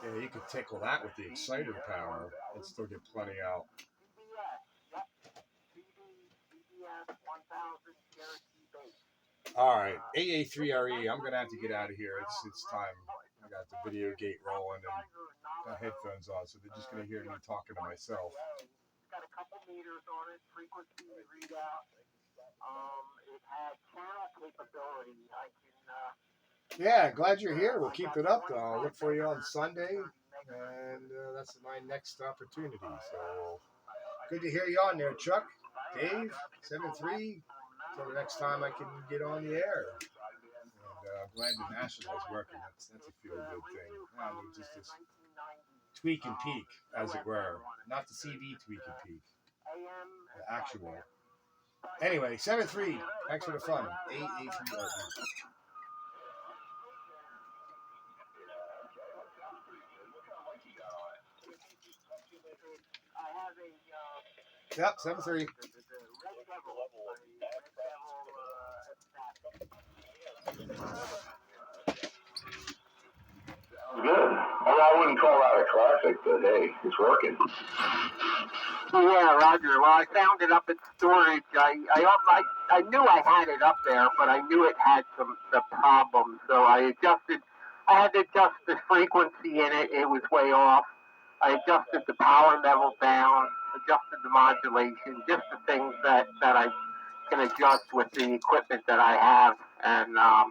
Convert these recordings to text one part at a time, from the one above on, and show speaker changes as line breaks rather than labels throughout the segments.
Yeah, you could tickle that with the exciter power and still get plenty out. All right, AA3RE. I'm gonna have to get out of here. It's time. I got the video gate rolling and got headphones on, so they're just gonna hear me talking to myself.
It's got a couple meters on it, frequency readout. It had channel capability. I can.
Yeah, glad you're here. We'll keep it up. I'll look for you on Sunday, and that's my next opportunity. So good to hear you on there, Chuck. Dave, 7-3. Until the next time I can get on the air. And I'm glad the National is working. That's a feel-good thing. Just this tweak and peak, as it were. Not the CD tweak and peak. The actual. Anyway, 7-3. Thanks for the fun. AA3RE. Yep, 7-3.
Good. Well, I wouldn't call that a classic, but hey, it's working.
Yeah, Roger. Well, I found it up at storage. I knew I had it up there, but I knew it had the problems. So I had to adjust the frequency in it. It was way off. I adjusted the power level down, adjusted the modulation, just the things that I can adjust with the equipment that I have. And I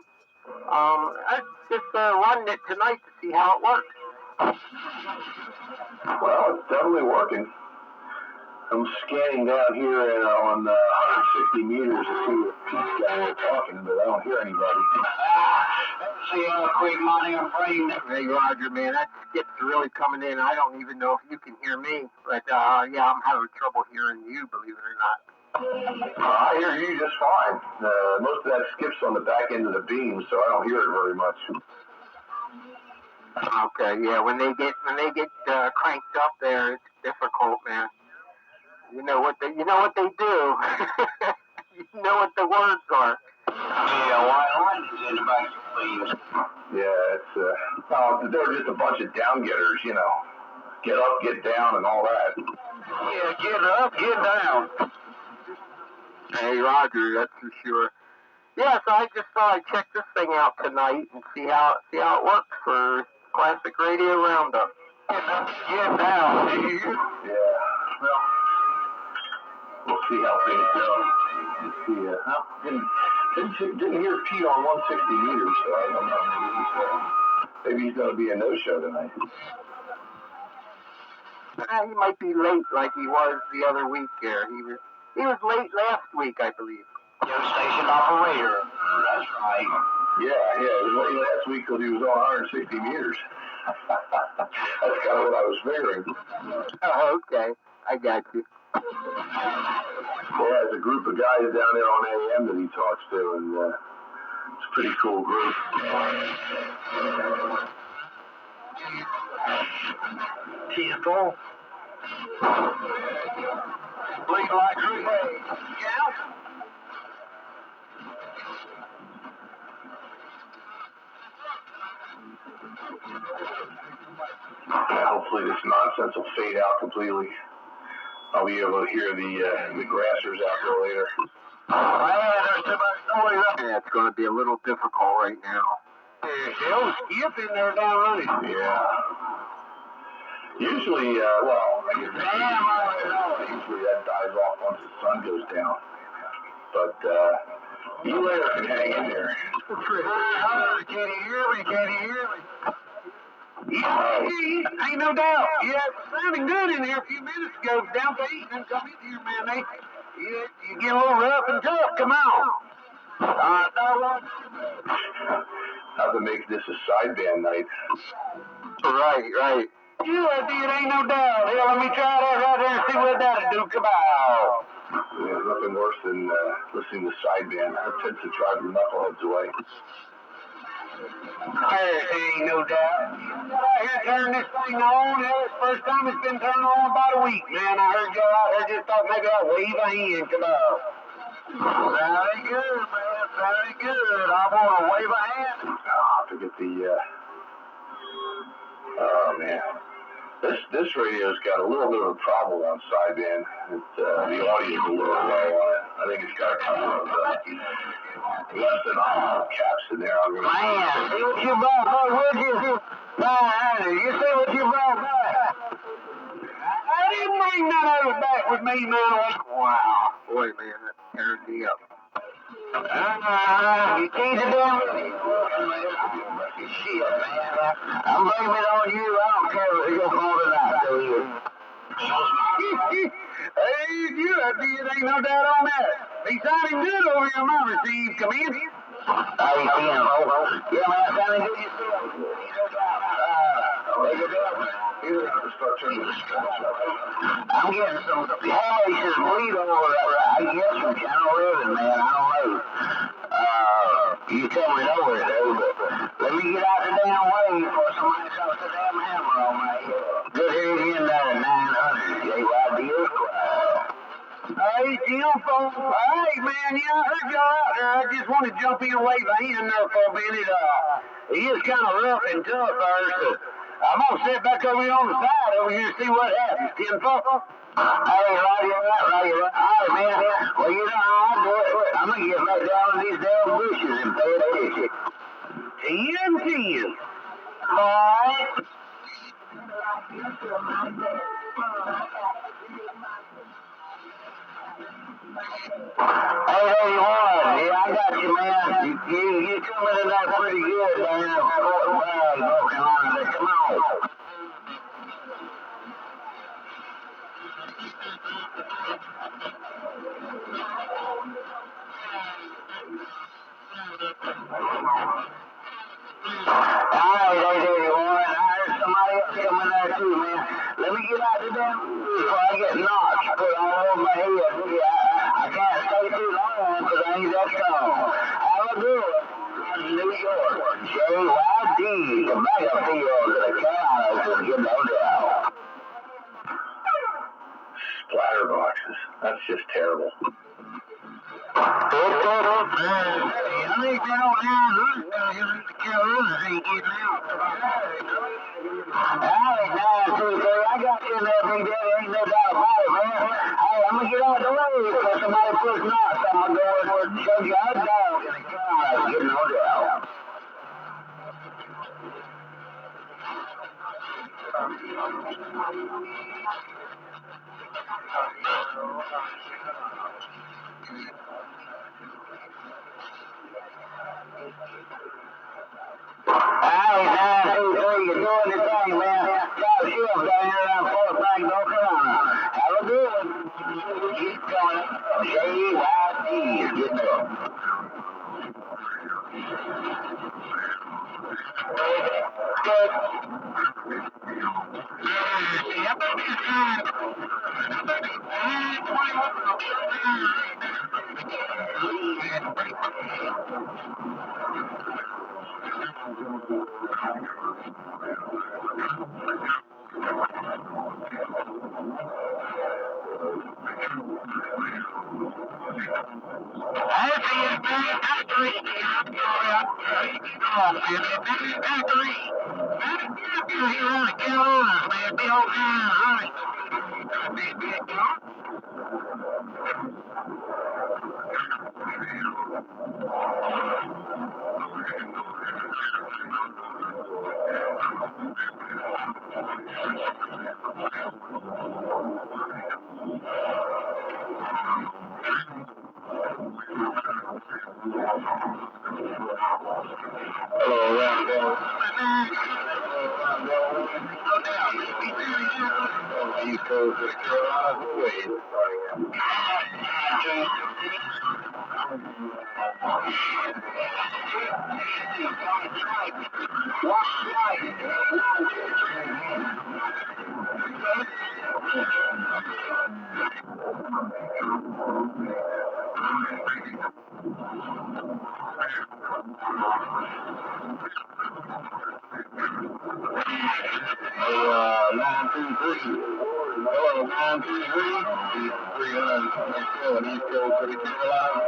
just running it tonight to see how it works.
Well, it's definitely working. I'm scanning down here on 160 meters to see if Pete's guys are talking, but I don't hear anybody.
See how quick my damn brain. Hey, Roger, man, that skip's really coming in. I don't even know if you can hear me, but yeah, I'm having trouble hearing you, believe it or not.
I hear you just fine. Most of that skips on the back end of the beam, so I don't hear it very much.
Okay, yeah, when they get cranked up there, it's difficult, man. You know what they do. You know what the words are.
Yeah, why is anybody please? Yeah, it's they're just a bunch of down-getters, you know. Get up, get down, and all that.
Yeah, get up, get down. Hey, Roger, that's for sure. Yeah, so I just thought I'd check this thing out tonight and see how it works for Classic Radio Roundup. Get down,
yeah, well, we'll see how things go. Let's see, didn't hear Pete on 160 meters, so I don't know. Maybe he's going to be a no-show tonight.
He might be late like he was the other week there. He was late last week, I believe.
Your station operator. That's right. Yeah, it was late last week because he was on 160 meters. That's kind of what I was figuring.
Oh, okay. I got you.
Well, there's a group of guys down there on AM that he talks to, and it's a pretty cool group. People. Bleed like grenades. Yeah. Hopefully this nonsense will fade out completely. I'll be able to hear the grassers out there later.
There's too much noise up. Yeah, it's going to be a little difficult right now. There's still skip in there down running.
Yeah. Usually, usually that dies off once the sun goes down. But you later can hang in there.
Can you hear me? Can you hear me? Yeah, ain't no doubt. Yeah, it was sounding good in here a few minutes ago. Down to 8 and come in here, man. You get a little rough and tough. Come on.
How to make this a sideband night.
Right. Yeah, it ain't no doubt. Here, let me try that right there and see what that'll do. Come on.
There's nothing worse than listening to sideband. That tends to drive your knuckleheads away.
There ain't no doubt. Here, turn this thing on. It's the first time it's been turned on about a week, man. I heard y'all out there just thought maybe I'll wave a hand. Come on.
Very good, man. Very good. I'm going to wave a hand. I'll have to get the, oh, man. This radio's got a little bit of a problem on sideband. The audio's a little low on it. I think it's got a couple of less than optimal caps in there. Man, see what you brought back with you? You see what you brought back? I didn't bring none of it back with me, man. Wow. Boy, man, that turned me up. You can't do shit, man. I'm blaming it on you. I don't care what you're calling out to you. Hey, you, it ain't no doubt on that. He's sounding good over your mama, Steve. Come in. How you feeling, Hobo? Yeah, man, sounding good yourself. I'm getting some Halleases bleed over I guess from Channel 11, man. I don't know. You tell me know where it is, but let me get out the damn way before somebody shoves the damn hammer on my head. Good here again down at 900, JYD Esquire. Hey, Jim, folks. Hey, man, yeah, I heard y'all out there. I just want to jump in and wave a hand there for a minute. He is kind of rough and tough there, so I'm going to sit back over here on the side over here and see what happens, Tim, folks. Hey, right. All right, man. Well, you know how I do it. I'm going to get back down in these damn bushes and pay attention. See you. Bye. Hey, there you are. Yeah, I got you, man. You coming in there pretty good down there in Fort Bragg, North Carolina. Come on. Alright, there you are. I heard somebody else coming there too, man. Let me get out the damn before I get knocked. Put all over my head. I can't stay too long because I ain't that strong. Have a good one. New York. JYD. Tobacco fields in the Carolinas is getting no doubt. Splatter boxes. That's just terrible. I think they don't have the Carolinas ain't getting out. I got you in there, Big Daddy. Ain't no doubt about it, man. Hey, I'm going to get out the way before somebody puts knots. I'm going to go and show you how to dog in the Carolinas. Getting no doubt. Alright, 923, you're doing the thing, man. Got a shift down here around Fort Bragg, North Carolina. Have a good one. Keep coming up. JYD is getting up. Good. Hello, around there. East Coast of the Carolinas, away. Hey, 923. Hello, 933, 327 East Coast, City, Carolina.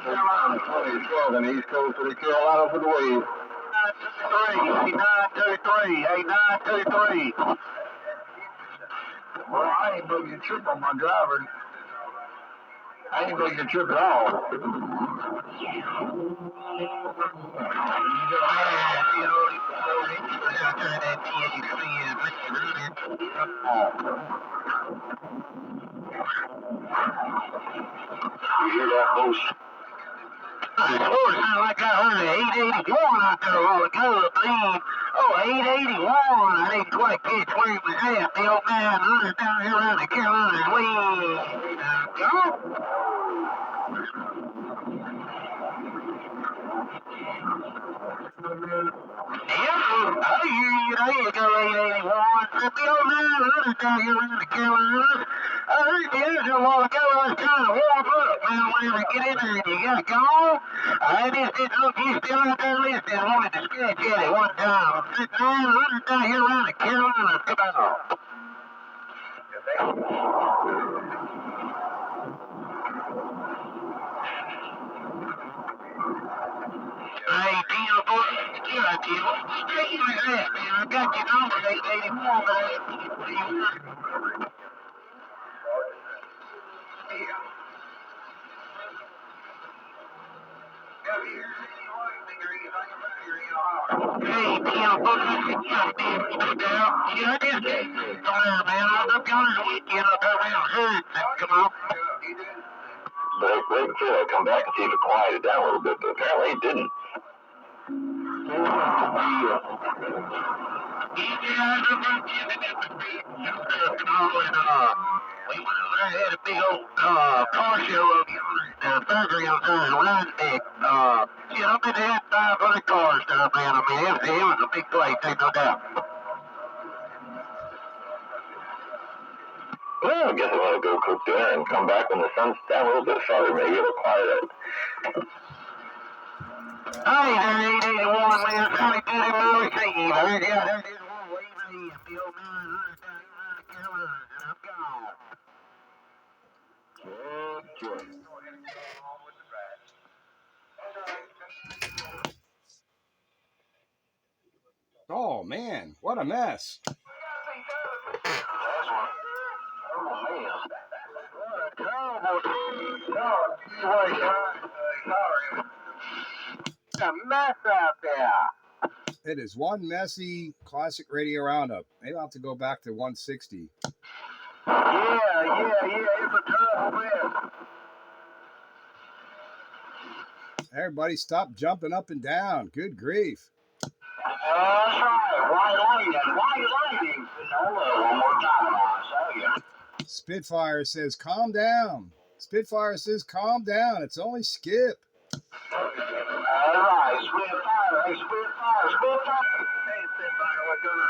Carolina, 2012 East Coast, City, Carolina for the wave. 933, 8923. Well, I ain't making a trip on my driver. I ain't making a trip at all. You hear that, Moose? It sounded like I heard an 881 out there a while ago, I believe. Oh, 881. I didn't quite catch where he was at. The old man hunted down here around the Carolinas. Go. Yeah, I hear you. There you go, 881. The old man hunted down here around the Carolinas. I heard the engine a while ago. I was trying to warm up. Man, whenever you get in there and you got gone, I just didn't know if you still out there listening. I wanted to scratch at it one time. I'm sitting down, hunting down here around the Carolinas. Come on. Hey, Tina, boy, yeah, Tina, what's the station like that, man? I got your number, 881, but I didn't see where you were. Hey, Tina, boy, yeah, I just came man. I was up yonder the weekend up there around Hood. Come on. But I come back and see if it quieted down a little bit, but apparently it didn't. We went over there and had a big old car show over here. Burger outside Rhinebeck. I've been had 500 cars down there. I mean, it was a big place, ain't no doubt. Well, I guess I'm going to go cook dinner and come back when the sun's down a little bit farther. Maybe it'll quiet it. Hey, there, 881, man. Howdy doody, Mary Steve. Yeah, there's this one waving in. The old 900 down here in Carolina, and I'm gone. Okay.
Oh man, what a mess.
A mess out there.
It is one messy classic radio roundup. Maybe I'll have to go back to 160.
Yeah, it's a terrible mess.
Everybody stop jumping up and down. Good grief.
That's right. White lightning. One more time, I'll show you.
Spitfire says, calm down. Spitfire says, calm down. It's only Skip.
All right, Spitfire. Hey, Spitfire. Hey, Spitfire, what's going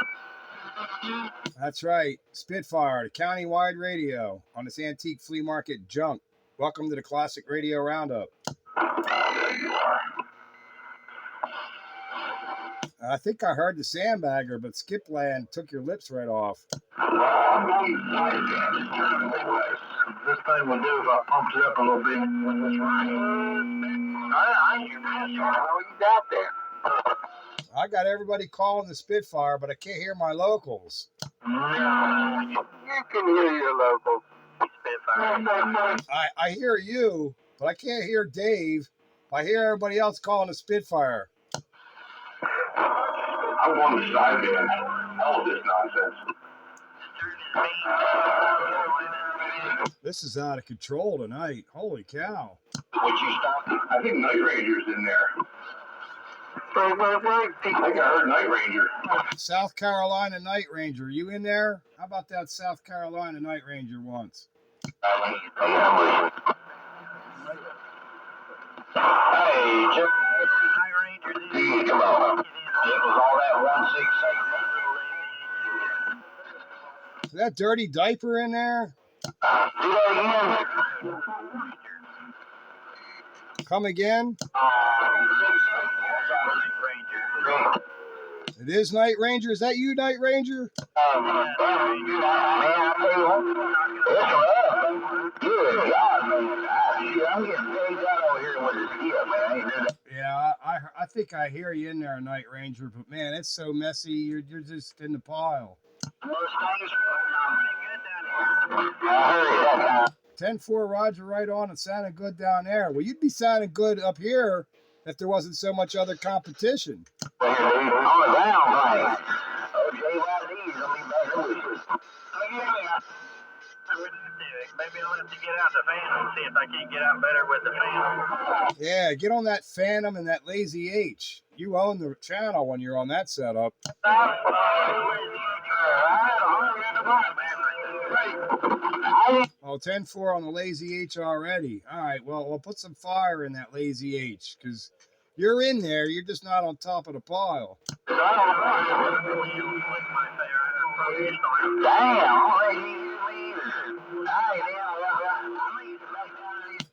on?
That's right. Spitfire, the county-wide radio on this antique flea market junk. Welcome to the Classic Radio Roundup. I think I heard the sandbagger, but Skipland took your lips right off.
This thing will do if I pumped it up a little bit.
How you got there?
I got everybody calling the Spitfire, but I can't hear my locals.
You can hear your local Spitfire.
I hear you, but I can't hear Dave. I hear everybody else calling the Spitfire.
I'm going to side band. All of this nonsense.
This is out of control tonight. Holy cow.
Would you stop? I think Night Ranger's in there.
Wait.
I think I heard Night Ranger.
South Carolina Night Ranger, you in there? How about that South Carolina Night Ranger once?
Hey, Jim. Come on. It was all that 1.6.
Is that dirty diaper in there?
Do that again.
Come again? It is Night Ranger. Is that you, Night Ranger?
Man, I tell you what, it's rough. Good God, man. I'm getting paid out over here with this skip, man. Ain't that?
Yeah, I think I hear you in there, Night Ranger. But man, it's so messy. You're just in the pile.
Most things I heard it that time.
10-4, Roger, right on. It sounded good down there. Well, you'd be sounding good up here if there wasn't so much other competition.
On the ground, right? OJYD's gonna be better wishes. Maybe I'll have to get out the Phantom and see if I can get out better with the Phantom.
Yeah, get on that Phantom and that Lazy H. You own the channel when you're on that setup. Oh, 10-4 on the Lazy H already. All right, well, we'll put some fire in that Lazy H because you're in there. You're just not on top of the pile.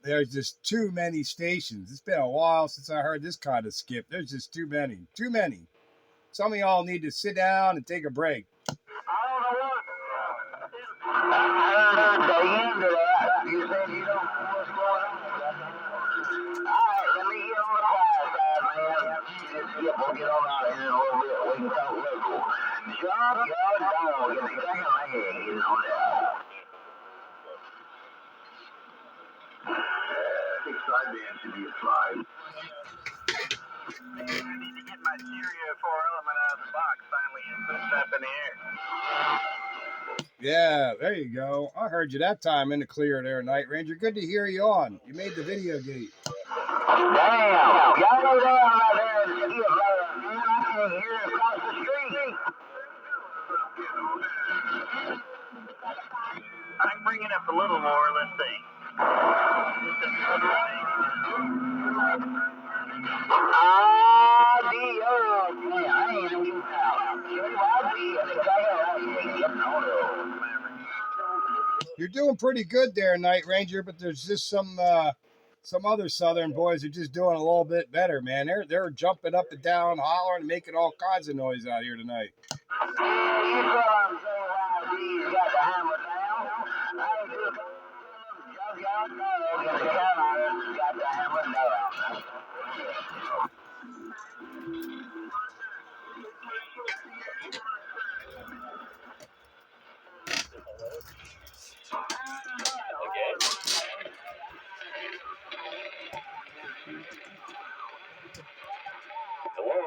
There's just too many stations. It's been a while since I heard this kind of skip. There's just too many. Too many. Some of y'all need to sit down and take a break.
I heard the end of that. You said you don't know what's going on. All right, let me get on the quiet side, man. This skip will get on out of here in a little bit. We can talk local. Jump your dog in the second leg, you know that. Six side dance should be a slide. I need to get my Stereo 4 element out of the box finally and put it up in the air.
Yeah, there you go. I heard you that time in the clear there, Night Ranger. Good to hear you on. You made the video gate.
Damn! Y'all go down right there and skip later, man. I can't hear it across the street. I can bring it up a little more. Let's see. Adios, man. I ain't even
You're doing pretty good there, Night Ranger, but there's just some other Southern boys are just doing a little bit better, man. They're jumping up and down, hollering, and making all kinds of noise out here tonight.
Hello?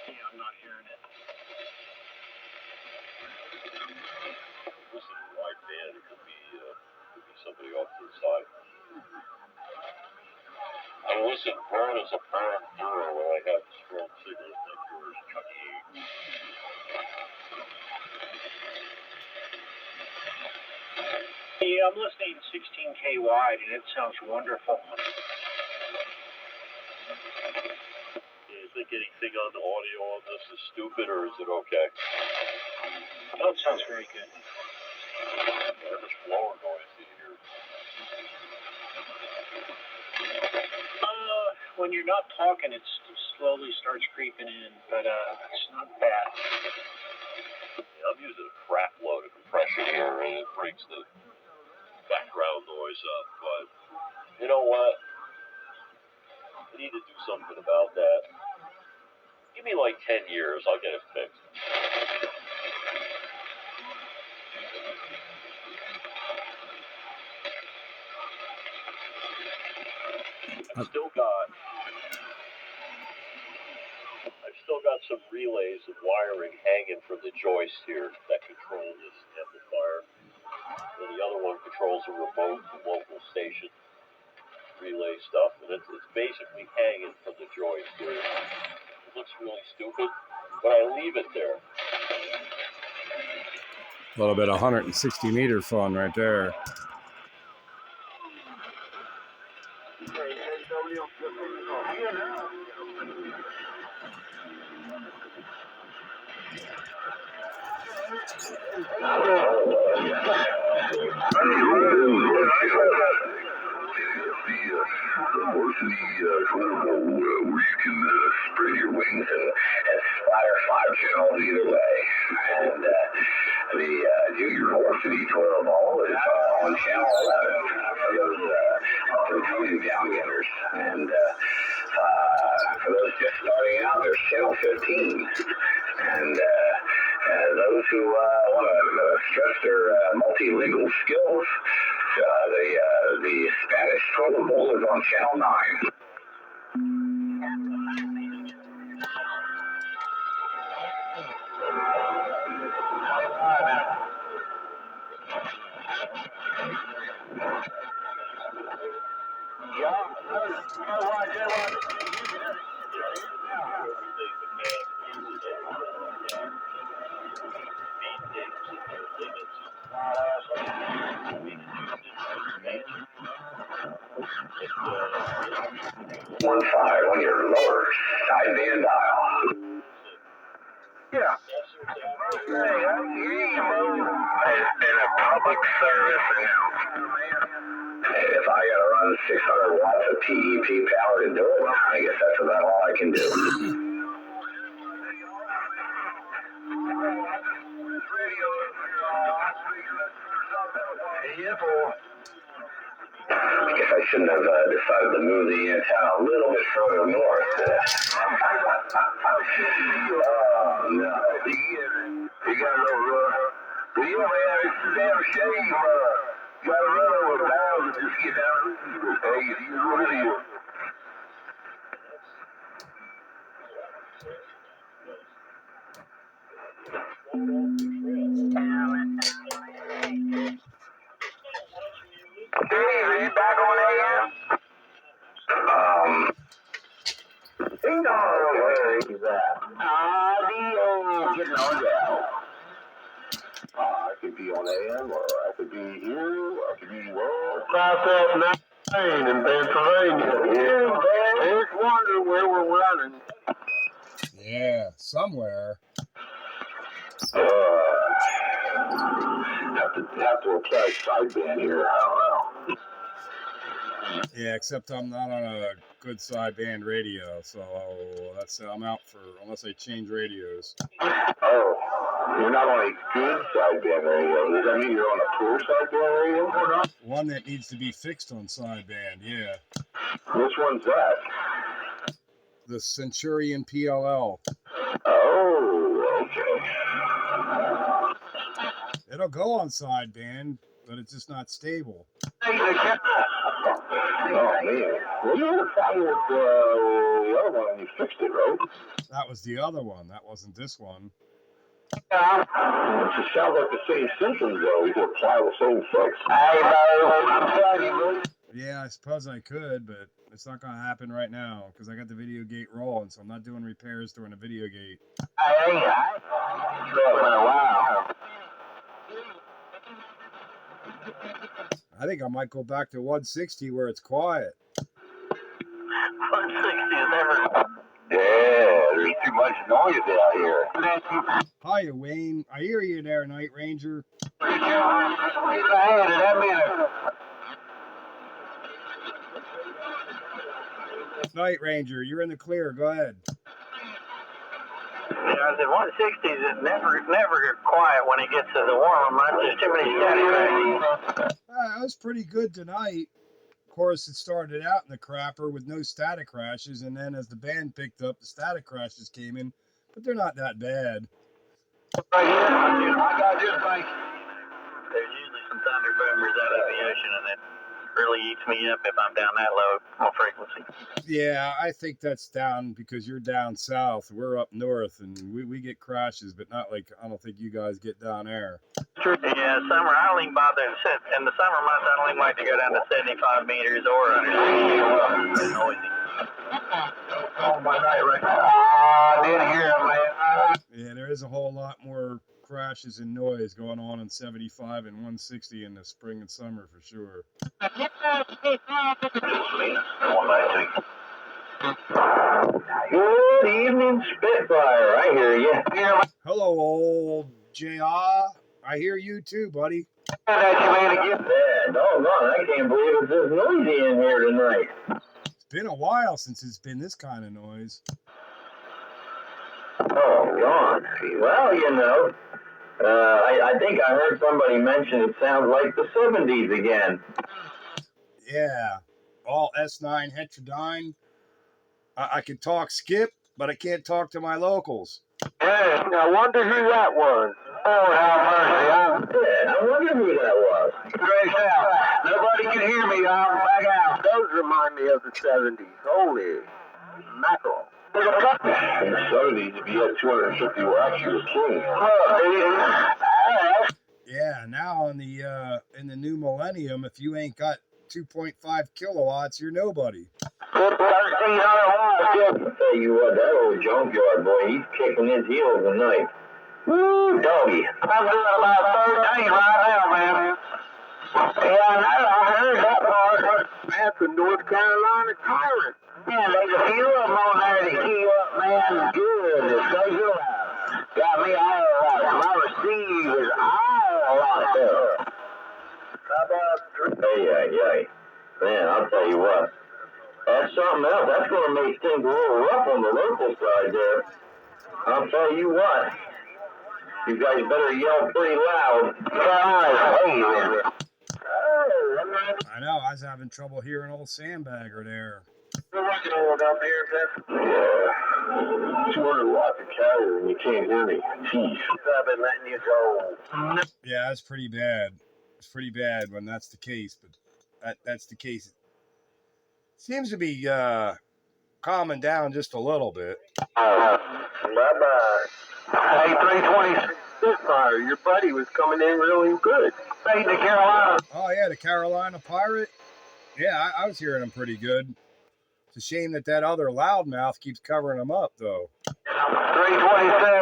Yeah, I'm not hearing it. This is a wide band. It could be somebody off to the side. I listen, Vern is a parent girl where I have strong signals like yours, Chucky. Yeah, I'm listening 16K wide, and it sounds wonderful. You think anything on the audio on this is stupid, or is it okay? Oh, it sounds very good. There's blower noise you hear. When you're not talking, it slowly starts creeping in, but it's not bad. Yeah, I'm using a crap load of compression here, and it brings the background noise up, but you know what? I need to do something about that. Give me like 10 years, I'll get it fixed. I've still got some relays and wiring hanging from the joist here that control this amplifier. And the other one controls a remote local station relay stuff, and it's basically hanging from the joist here. It looks really stupid, but I leave it there.
A little bit of 160 meter fun right there.
Where you can spread your wings and splatter 5 channels either way. And the junior varsity 12 ball is on channel 11 for those up-and-coming downgetters. And for those just starting out, there's channel 15. And those who want to stress their multilingual skills, the Spanish 12 ball is on channel 9. One five on your lower sideband dial. Yeah. And a public service announcement. If I gotta run 600 watts of PEP power to do it, I guess that's about all I can do. I guess I shouldn't have decided to move the antenna a little bit further north. Oh, no. You got no run. Well, you know, man, it's a damn shame. You got to run over valves and just get down. Hey, you really... Dave, are you back on AM? Ding dong, where is that? Getting on down. I could be on AM, or I could be here, or I could be where? Process 9 in Pennsylvania. Yeah, there's wonder where we're running.
Yeah, somewhere.
Have to apply sideband here. I don't know.
Yeah, except I'm not on a good sideband radio, so I'm out for unless I change radios.
Oh, you're not on a good sideband radio. Does that mean you're on a poor sideband radio? Or not?
One that needs to be fixed on sideband, yeah.
Which one's that?
The Centurion PLL.
Oh, okay.
It'll go on sideband, but it's just not stable.
Oh, man. Well, you had a problem with the other one and you fixed it, right?
That was the other one. That wasn't this one.
Yeah. It just sounds like the same symptoms, though. You can apply the same fix.
Yeah, I suppose I could, but it's not going to happen right now because I got the video gate rolling, so I'm not doing repairs during the video gate.
Wow.
I think I might go back to 160 where it's quiet.
160 is never.
Yeah, there's too much noise out here.
Hiya, Wayne. I hear you there, Night Ranger. Night Ranger, you're in the clear. Go ahead.
You know, the 160s is never quiet when it gets to the warmer months. There's too many static crashes.
It was pretty good tonight. Of course, it started out in the crapper with no static crashes, and then as the band picked up, the static crashes came in, but they're not that bad.
Right here, I got just like there's usually some thunder boomers out of the ocean, and it really eats me up if I'm down that low on frequency.
Yeah, I think that's down because you're down south. We're up north, and we get crashes, but not like I don't think you guys get down there.
Yeah, summer, I don't even bother to sit. In the summer months, I don't even like to go down to 75 meters or under. It's noisy.
Oh, my night right now.
I didn't hear it, man.
Yeah, there is a whole lot more crashes and noise going on in 75 and 160 in the spring and summer for sure.
Good evening, Spitfire. I hear you.
Hello, old JR. I hear you too, buddy.
Yeah, doggone, I can't believe it's this noisy in here tonight.
It's been a while since it's been this kind of noise.
Oh, God. Well, you know, I think I heard somebody mention it sounds like the 70s again.
Yeah, all S9 heterodyne. I can talk skip, but I can't talk to my locals.
Yeah, I wonder who that was. Oh, how mercy.
Yeah, I wonder who that was.
Straight out. Nobody can hear me. I'm back out. Those remind me of the 70s. Holy mackerel.
In the 70s, if you had 250 watts, you were king.
Yeah, now in the new millennium, if you ain't got 2.5 kilowatts, you're nobody.
1,300 watts.
I'll tell you what, that old junkyard boy, he's kicking his heels tonight. Woo, doggy.
I'm doing about 13 right now, man. Yeah, I know. I heard that part. That's a North Carolina tyrant. Yeah, there's a few of them on there that keep up, man, good. It stays alive. Got me all right. My receivers all locked up.
Hey. Man, I'll tell you what. That's something else. That's going to make things a little rough on the local side there. I'll tell you what. You guys better yell pretty loud.
I know, I was having trouble hearing old Sandbagger there.
We're working on it up here, Jeff.
Yeah. 200 watts of carrier and you can't hear me. Jeez.
I've been letting you go.
Yeah, that's pretty bad. It's pretty bad when that's the case, but that's the case. Seems to be calming down just a little bit.
Bye-bye. Hey, 320 Spitfire, your buddy was coming in really good. Hey, to Carolina.
Oh, yeah, the Carolina Pirate. Yeah, I was hearing him pretty good. It's a shame that other loudmouth keeps covering him up, though.
327.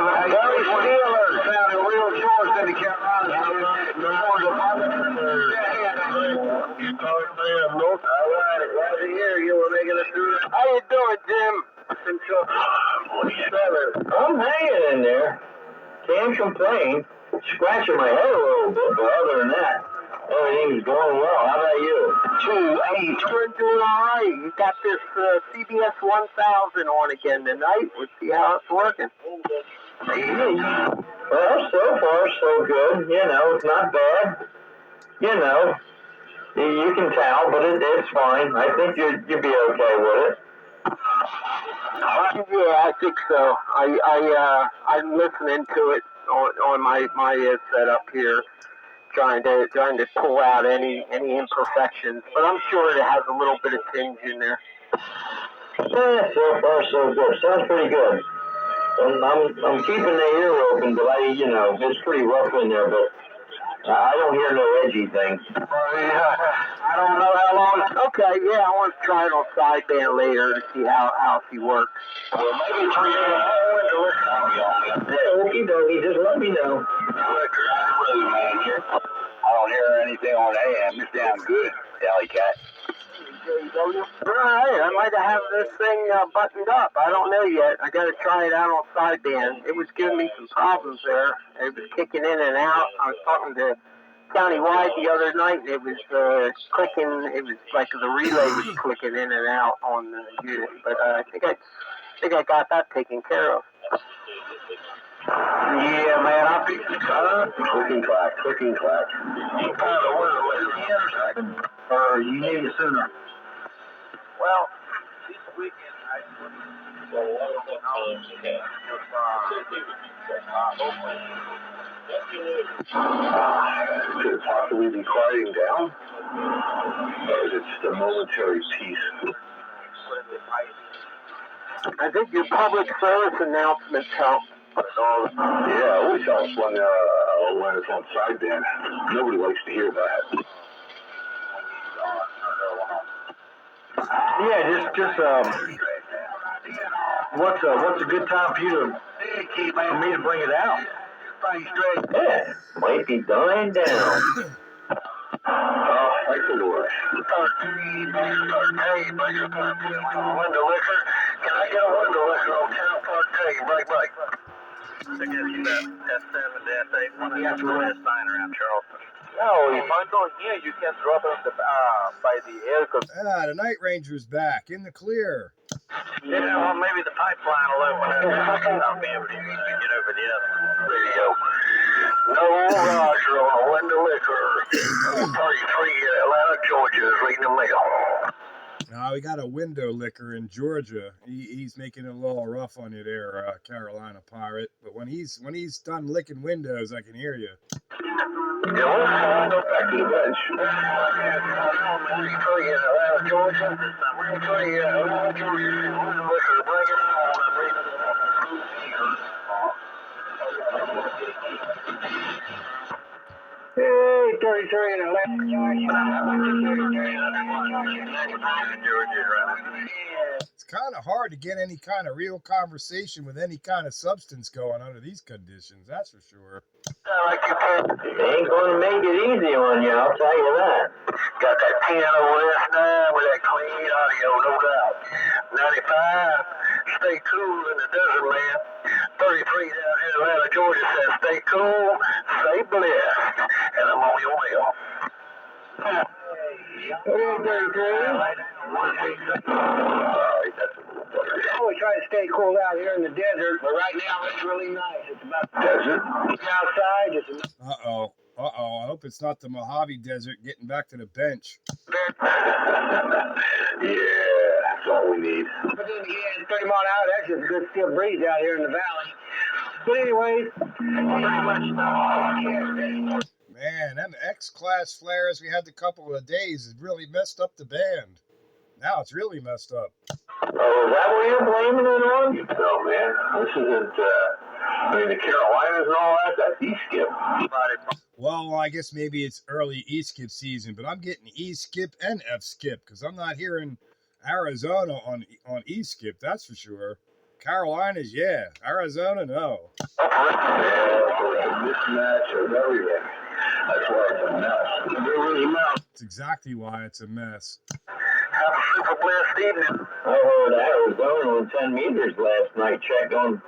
Hey, Gary Steelers sounded real short in the Carolina. You talking to him, no? All right, glad to hear you were making it through. How you doing, Jim?
I'm hanging in there. Can't complain. Scratching my head a little bit, but other than that, everything's going well. How about you?
You're doing all right. You got this CBS 1000 on again tonight. We'll see how it's working.
Well, so far, so good. You know, it's not bad. You know, you can tell, but it's fine. I think you'd be okay with it.
Yeah, I think so. I'm listening to it on my setup here, trying to pull out any imperfections. But I'm sure it has a little bit of tinge in there.
Yeah, so far so good. Sounds pretty good. I'm keeping the ear open, but it's pretty rough in there. But I don't hear no edgy thing.
I don't know how long. Okay, yeah, I want to try it on sideband later to see how she works.
Well, maybe 3 Yeah, okie dokie. Just let me know.
I don't hear anything on AM. It's down good, Alley Cat. Right, I might have this thing buttoned up. I don't know yet. I got to try it out on sideband. It was giving me some problems there. It was kicking in and out. I was talking to Countywide the other night. It was clicking. It was like the relay was clicking in and out on the unit. But I think I got that taken care of. Yeah, man, I'll be
Clicking clack.
Or you need it sooner. Well, this weekend
Could it possibly be quieting down? Or is it just a momentary peace?
I think your public service announcements help.
Yeah, it always helps when it's on sideband. Nobody likes to hear that.
Yeah, what's a good time for me to bring it out?
Yeah, might be dying down. Like the Lord.
Hey, window liquor. Can I get a window liquor on Town Park Day? Right.
S7-8, you have to put a sign around Charleston. No, if I'm going here, you can drop it by the air.
The Night Ranger's back in the clear.
Yeah, well, maybe the pipeline will open up and I'll be able to get over the other one. There you go. No Roger on a window liquor. 33 Atlanta, Georgia is reading the mail.
We got a window licker in Georgia. He's making it a little rough on you there, Carolina Pirate. But when he's done licking windows, I can hear you.
Yeah, we'll go back to the bench. 33 Atlanta, Georgia. 33 Atlanta, Georgia. Window liquor, bring it on. I'm reading it. Hey, 33 in Atlanta, Georgia.
It's kind of hard to get any kind of real conversation with any kind of substance going under these conditions, that's for sure.
They ain't going to make it easy on you, I'll tell you that. Got that piano S9 with that clean audio, no doubt. 95, stay cool in the desert, man. 33 down here in Atlanta, Georgia says, stay cool, stay blessed, and I'm on your way off. We try to stay cool out here in the desert, but right now it's really nice. It's about desert. Outside, it's
Uh-oh. I hope it's not the Mojave Desert getting back to the bench.
Yeah, that's all we need. But then, yeah, 30 mile an hour, that's just a good still breeze out here in the valley. But anyways, pretty much.
Man, them X-Class flares we had the couple of days has really messed up the band. Now it's really messed up.
Oh, is that what you're blaming it on? No, man. This isn't, the Carolinas and all that. That's E-skip.
Well, I guess maybe it's early E-skip season, but I'm getting E-skip and F-skip because I'm not hearing Arizona on E-skip, that's for sure. Carolinas, yeah. Arizona, no.
Yeah, for a mismatch of everything. That's why it's a mess. They're really mess.
That's exactly why it's a mess.
Have a super blessed evening. I heard Arizona on 10 meters last night. Check in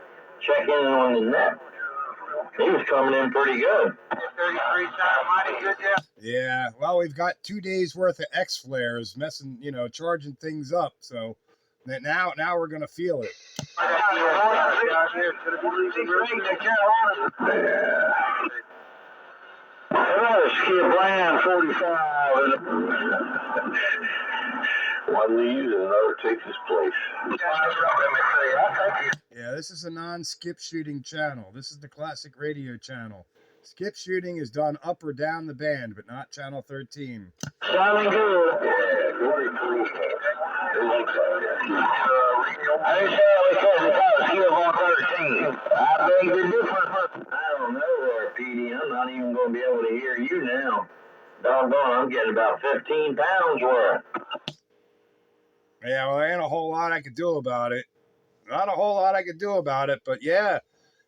on the net. He was coming in pretty good. 33 times, mighty good, yeah.
Yeah, well, we've got 2 days worth of X flares messing, charging things up. So now we're gonna feel it.
Skip land 45. One leaves and another takes his place.
Yeah, this is a non-skip shooting channel. This is the classic radio channel. Skip shooting is done up or down the band, but not channel 13.
Sounding good. Yeah, very cool. I didn't say we couldn't tell skip on 13. I beg the difference. I don't know, PD. I'm not even going to be able to hear you now. Doggone, I'm getting about 15 pounds worth.
Yeah, well, there ain't a whole lot I could do about it. Not a whole lot I could do about it, but yeah,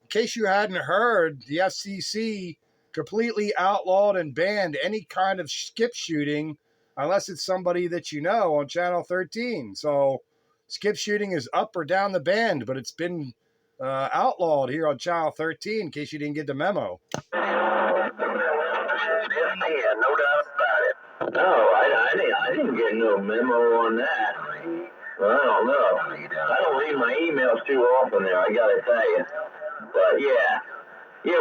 in case you hadn't heard, the FCC completely outlawed and banned any kind of skip shooting unless it's somebody that you know on Channel 13. So skip shooting is up or down the band, but it's been outlawed here on Channel 13 in case you didn't get the memo.
Yeah, no doubt about it. No, I didn't get no memo on that. Well, I don't know. I don't read my emails too often there, I gotta tell you. But yeah,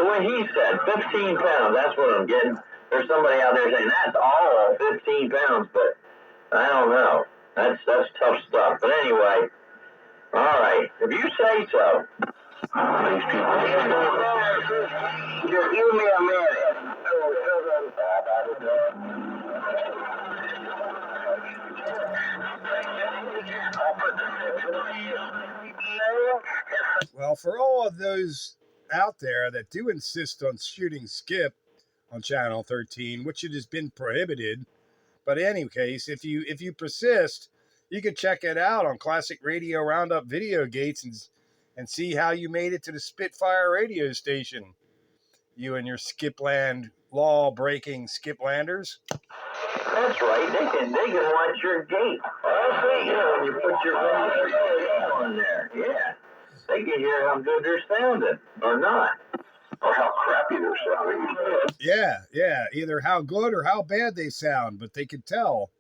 what he said, 15 pounds, that's what I'm getting. There's somebody out there saying that's all 15 pounds, but I don't know. That's tough stuff. But anyway, all right, if you say so. These people. Just give me a minute.
Well, for all of those out there that do insist on shooting skip on Channel 13, which it has been prohibited, but in any case, if you persist, you can check it out on Classic Radio Roundup Video Gates and see how you made it to the Spitfire radio station. You and your Skipland law-breaking Skiplanders.
That's right. They can watch your gate. When you put your radio on there. Yeah. They can hear how good they're sounding or not, or how crappy they're sounding.
Yeah. Either how good or how bad they sound, but they could tell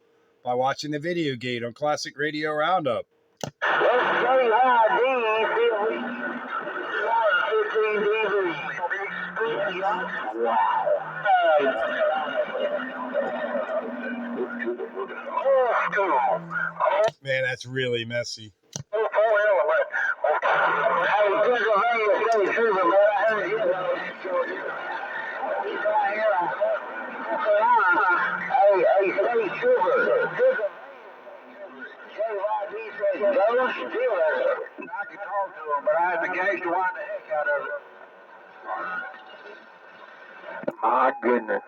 by watching the video gate on Classic Radio Roundup.
Let's say
Man, that's really messy.
My goodness.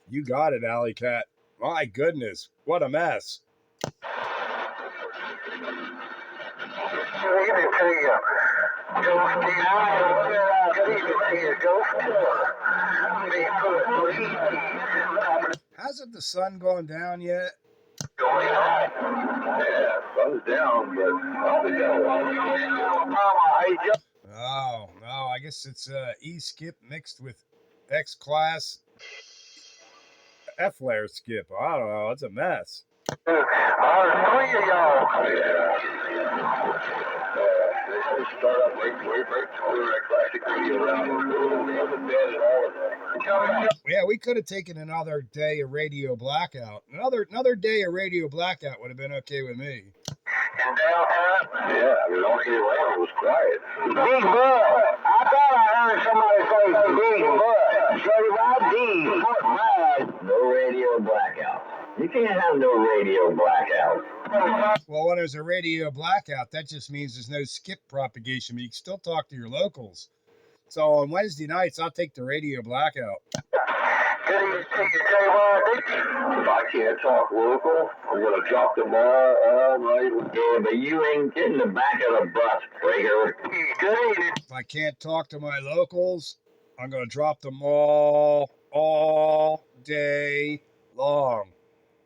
You got it, Alley Cat. My goodness, what a mess. Hasn't the sun gone down yet?
Yeah, sun's down, but probably down.
Oh, no, I guess it's E-skip mixed with X-class F-layer skip. I don't know, it's a mess.
Three of y'all. They start up way before that classic radio round.
Yeah, we could have taken another day of radio blackout. Another day of radio blackout would have been okay with me.
Yeah, the only around was quiet. Big Bud. I thought I heard somebody say Big Bud. J-Y-D. No radio blackout. You can't have no radio blackout.
Well, when there's a radio blackout, that just means there's no skip propagation, but you can still talk to your locals. So on Wednesday nights, I'll take the radio blackout.
If I can't talk local, I'm going to drop them all right. Yeah, but you ain't getting the back of the bus, breaker.
If I can't talk to my locals, I'm going to drop them all day long.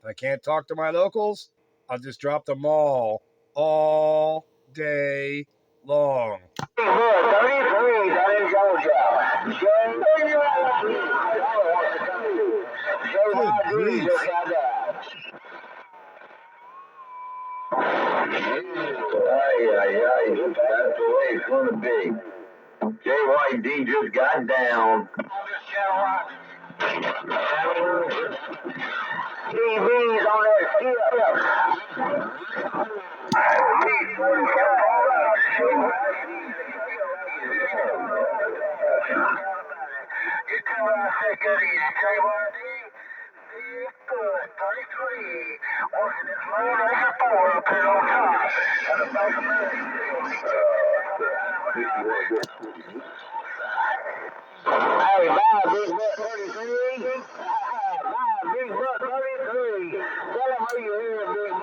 If I can't talk to my locals, I'll just drop them all day long.
33, that is your job.
Good grief.
That's the way it's going to be. JYD just got down. TV's on that skip. Hey, bye, Big Buck 33. Bye, Big Buck 33. Tell him who you hear, Big Buck.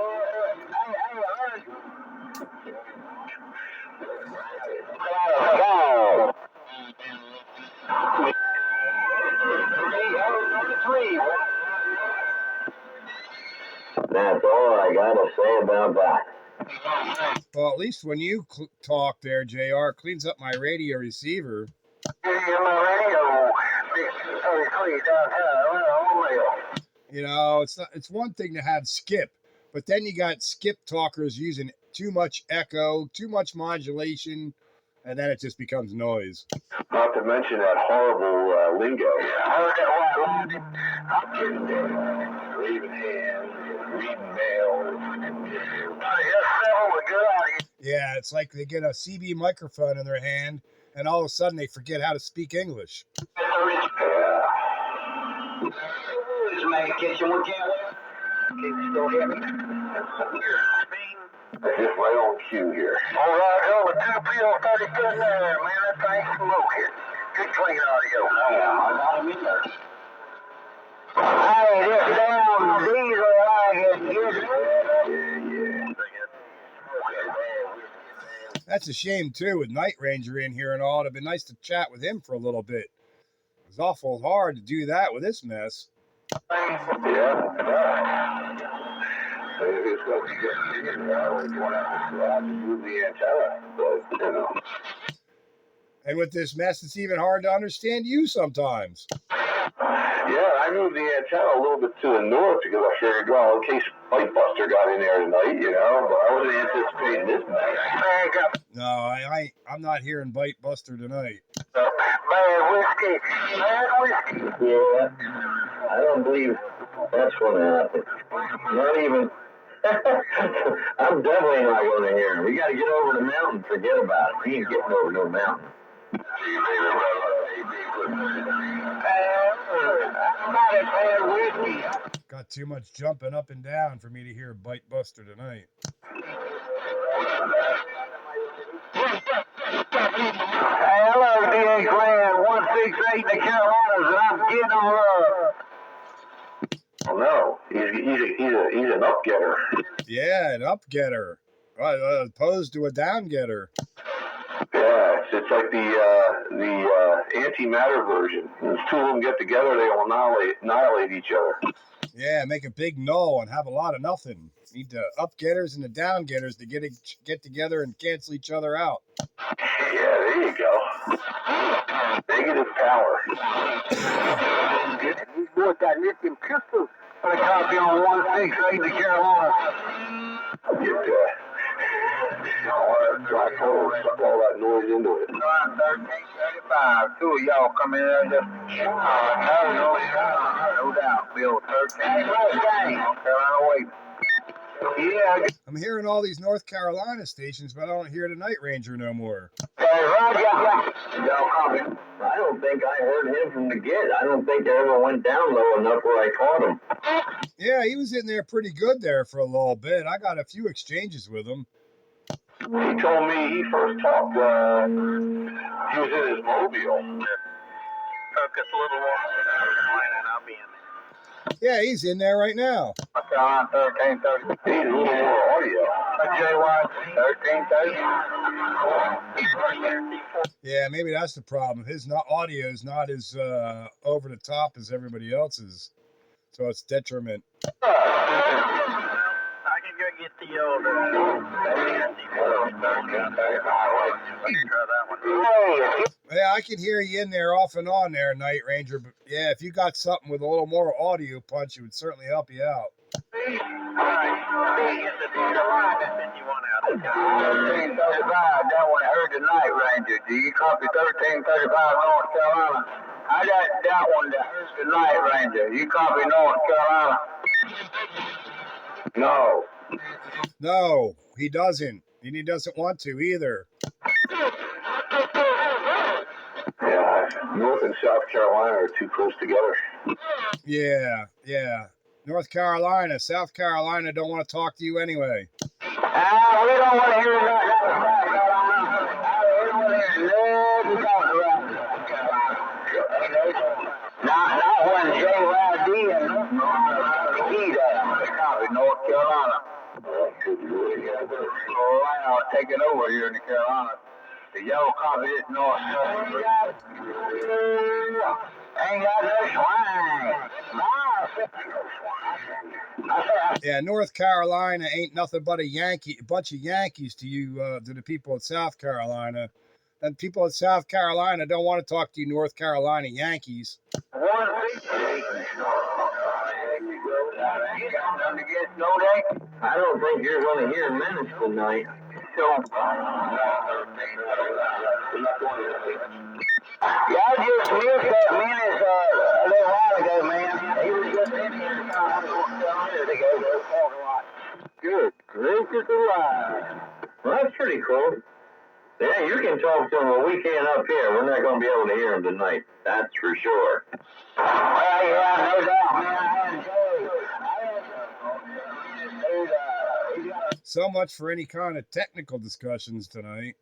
That's all I gotta say about that.
Well, at least when you talk there, JR, it cleans up my radio receiver. You know, it's one thing to have skip, but then you got skip talkers using too much echo, too much modulation, and then it just becomes noise.
Not to mention that horrible lingo. Waving hands, reading mail.
Yeah, it's like they get a CB microphone in their hand, and all of a sudden they forget how to speak English.
Just right on cue here. All right, over 2 PL30 there, man. That thing's smoking. Good clean audio. I got him in there. Hey, this damn diesel wagon.
That's a shame, too, with Night Ranger in here and all. It'd have been nice to chat with him for a little bit. It was awful hard to do that with this mess.
Yeah. It's going to be good. I'll just move the antenna. But, you know.
And with this mess, it's even hard to understand you sometimes.
Yeah, I moved the antenna a little bit to the north because I figured, well, in case Bite Buster got in there tonight, you know, but I wasn't anticipating this night.
No, I'm not hearing Bite Buster tonight.
Bad whiskey.
Yeah, I don't believe that's going to happen. Not even. I'm definitely not going to hear him. We got to get over the mountain. Forget about it. We ain't getting over no mountain.
Got too much jumping up and down for me to hear Bite Buster tonight.
Hey, hello, D.A. Clan 168 in the Carolinas, and I'm getting on
Oh no, he's an up-getter.
Yeah, an up-getter, opposed to a down-getter.
Yeah, it's like the antimatter version. When two of them get together, they will annihilate each other.
Yeah, make a big null and have a lot of nothing. Need the up-getters and the down-getters to get together and cancel each other out.
Yeah, there you go. Negative power.
These boys got lithium pistols. Got a copy on 168 in the Carolinas.
Get black hole, suck all that noise into it.
1335. Two of y'all come in there just no doubt. Bill 13. North Carolina wait. Yeah.
I'm hearing all these North Carolina stations, but I don't hear the Night Ranger no more.
Y'all copy? I don't think I heard him from the get. I don't think I ever went down low enough where I caught him.
Yeah, he was in there pretty good there for a little bit. I got a few exchanges with him.
He told me he first talked, he was in his mobile.
Focus a little more. And I'll be in there.
Yeah, he's in there right now.
North Carolina 1330.
He's a little more audio.
JY 1330.
Yeah, maybe that's the problem. His audio is not as over the top as everybody else's, so it's detriment.
I can go get the old.
Yeah, I can hear you in there off and on there, Night Ranger. But yeah, if you got something with a little more audio punch, it would certainly help you out.
That one heard the Night Ranger. Do you copy 1335 North Carolina? I got that one that heard the Night Ranger. You copy North Carolina?
No.
No, he doesn't. And he doesn't want to either.
Yeah, North and South Carolina are too close together.
Yeah. North Carolina, South Carolina don't want to talk to you anyway.
We don't want to hear that. Not when JYD and North Carolina. Taking over here in the Carolinas. The yellow copy is North Carolina. Ain't got no swine.
Yeah, North Carolina ain't nothing but a bunch of Yankees to you, to the people of South Carolina. And people in South Carolina don't want to talk to you North Carolina Yankees.
I
don't think you're going to hear minutes tonight.
Y'all just missed that Menace a little while ago, man. He was just in here a minute ago.
Good gracious alive. Well, that's pretty cool. Yeah, you can talk to him, but we can't up here. We're not going to be able to hear him tonight. That's for sure.
Well, yeah, no doubt, man.
So much for any kind of technical discussions tonight.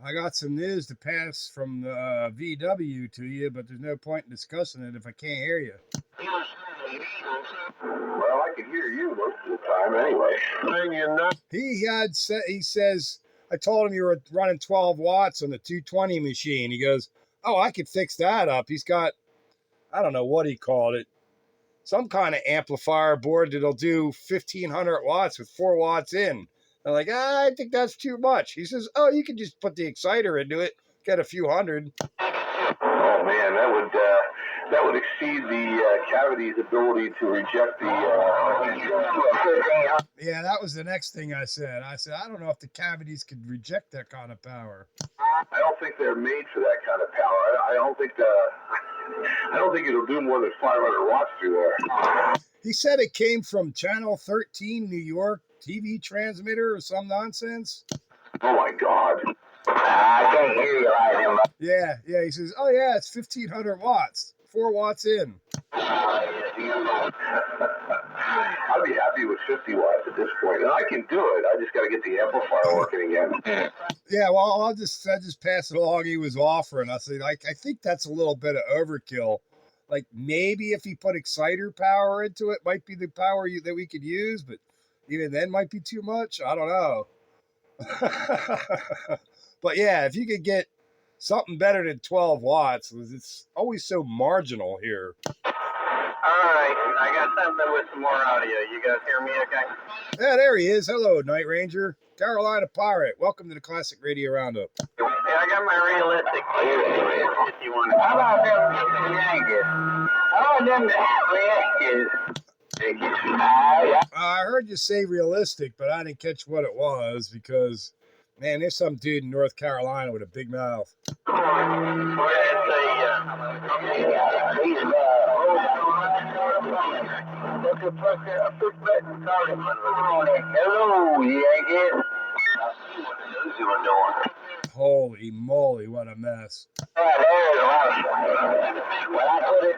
I got some news to pass from the VW to you, but there's no point in discussing it if I can't hear you.
Well, I can hear you most of the time anyway.
He says, I told him you were running 12 watts on the 220 machine. He goes, oh, I could fix that up. He's got I don't know what he called it, some kind of amplifier board that'll do 1,500 watts with 4 watts in. I'm like, I think that's too much. He says, oh, you can just put the exciter into it, get a few hundred.
Oh man, that would exceed the cavity's ability to reject the.
Yeah, that was the next thing I said. I said, I don't know if the cavities could reject that kind of power.
I don't think they're made for that kind of power. I don't think it'll do more than 500 watts through there.
He said it came from Channel 13, New York TV transmitter or some nonsense.
Oh my God. I can't hear you right now.
Yeah. He says, oh yeah, it's 1,500 watts, 4 watts in.
I'd be happy with 50 watts at this point, and I can do it. I just got to get the amplifier working again.
Yeah, well, I just pass it along. He was offering. I said, I think that's a little bit of overkill. Like maybe if he put exciter power into it, might be the power that we could use, but even then might be too much. I don't know. But yeah, if you could get something better than 12 watts, it's always so marginal here.
All right, I got something with some more audio. You guys hear me okay?
Yeah, there he is. Hello, Night Ranger. Carolina Pirate. Welcome to the Classic Radio Roundup.
Yeah, I got my realistic if you want to. How about them Yankees? How about them Yankees?
I heard you say realistic, but I didn't catch what it was because, man, there's some dude in North Carolina with a big mouth.
Hello, Yankees.
Holy moly, what a mess.
When I put it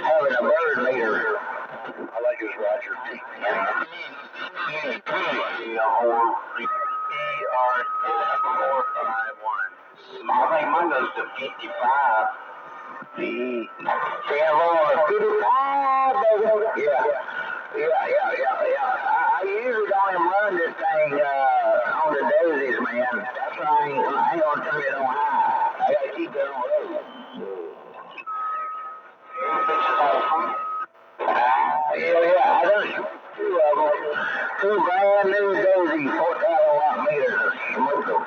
having a bird meter. I like his Roger. I think mine goes to 55. See, I usually don't even run this thing on the daisies, man. That's why I ain't gonna turn it on high. I gotta keep it on low. I done two of them. Two brand new daisies, 4,000 watt meters. Smoke them.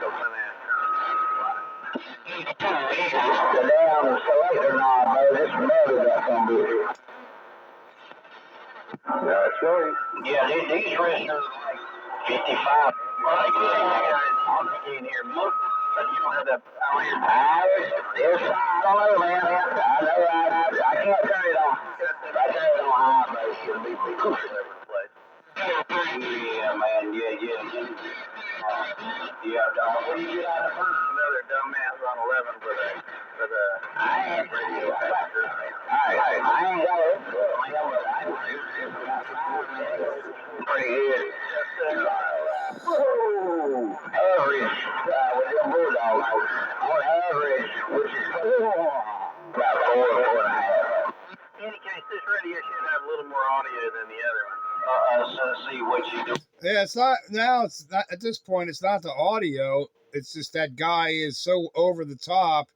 The damn selector knob, man. This metal got some bitch. That's right. Yeah, these registers like 55. Well, I can't hear most, but you don't have that power here. I don't know, man. I can't turn it on. If I turn it on high, man, it'll be pushing every place. Yeah, man. Yeah, dog. What do you get out of first? Another dumbass on 11 for the I ain't pretty good. I ain't got it. Pretty good. Whoa! Average with them bulldogs. On average, which is about 4.5. In any case, this radio should have a little more audio than the other one. So see what you do.
Yeah, it's not at this point, it's not the audio. It's just that guy is so over the top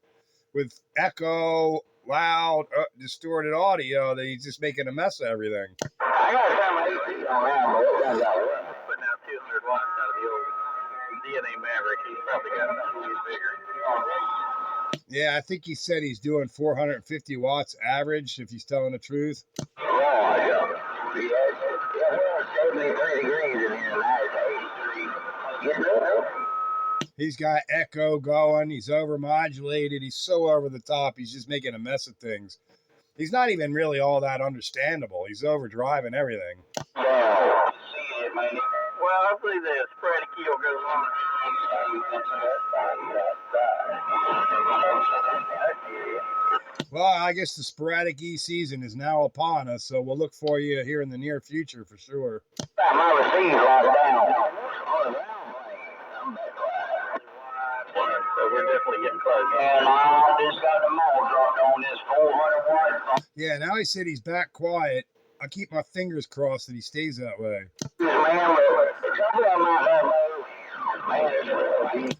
with echo, loud, distorted audio that he's just making a mess of everything.
I got to turn my AC on now, but
putting out 200 watts out of the old DNA Maverick. He's probably got something bigger.
Yeah, I think he said he's doing 450 watts average, if he's telling the truth.
Oh, yeah, 73 degrees in here, and it's 83.
He's got echo going. He's overmodulated. He's so over the top. He's just making a mess of things. He's not even really all that understandable. He's overdriving everything.
Well, hopefully the spread keel goes on.
Well, I guess the sporadic E season is now upon us, so we'll look for you here in the near future for sure.
My receiver locked down.
So we're definitely getting close.
And I just got the motor dropped on this 400 watt.
Yeah, now he said he's back quiet. I keep my fingers crossed that he stays that way.
Man, a couple of them out there,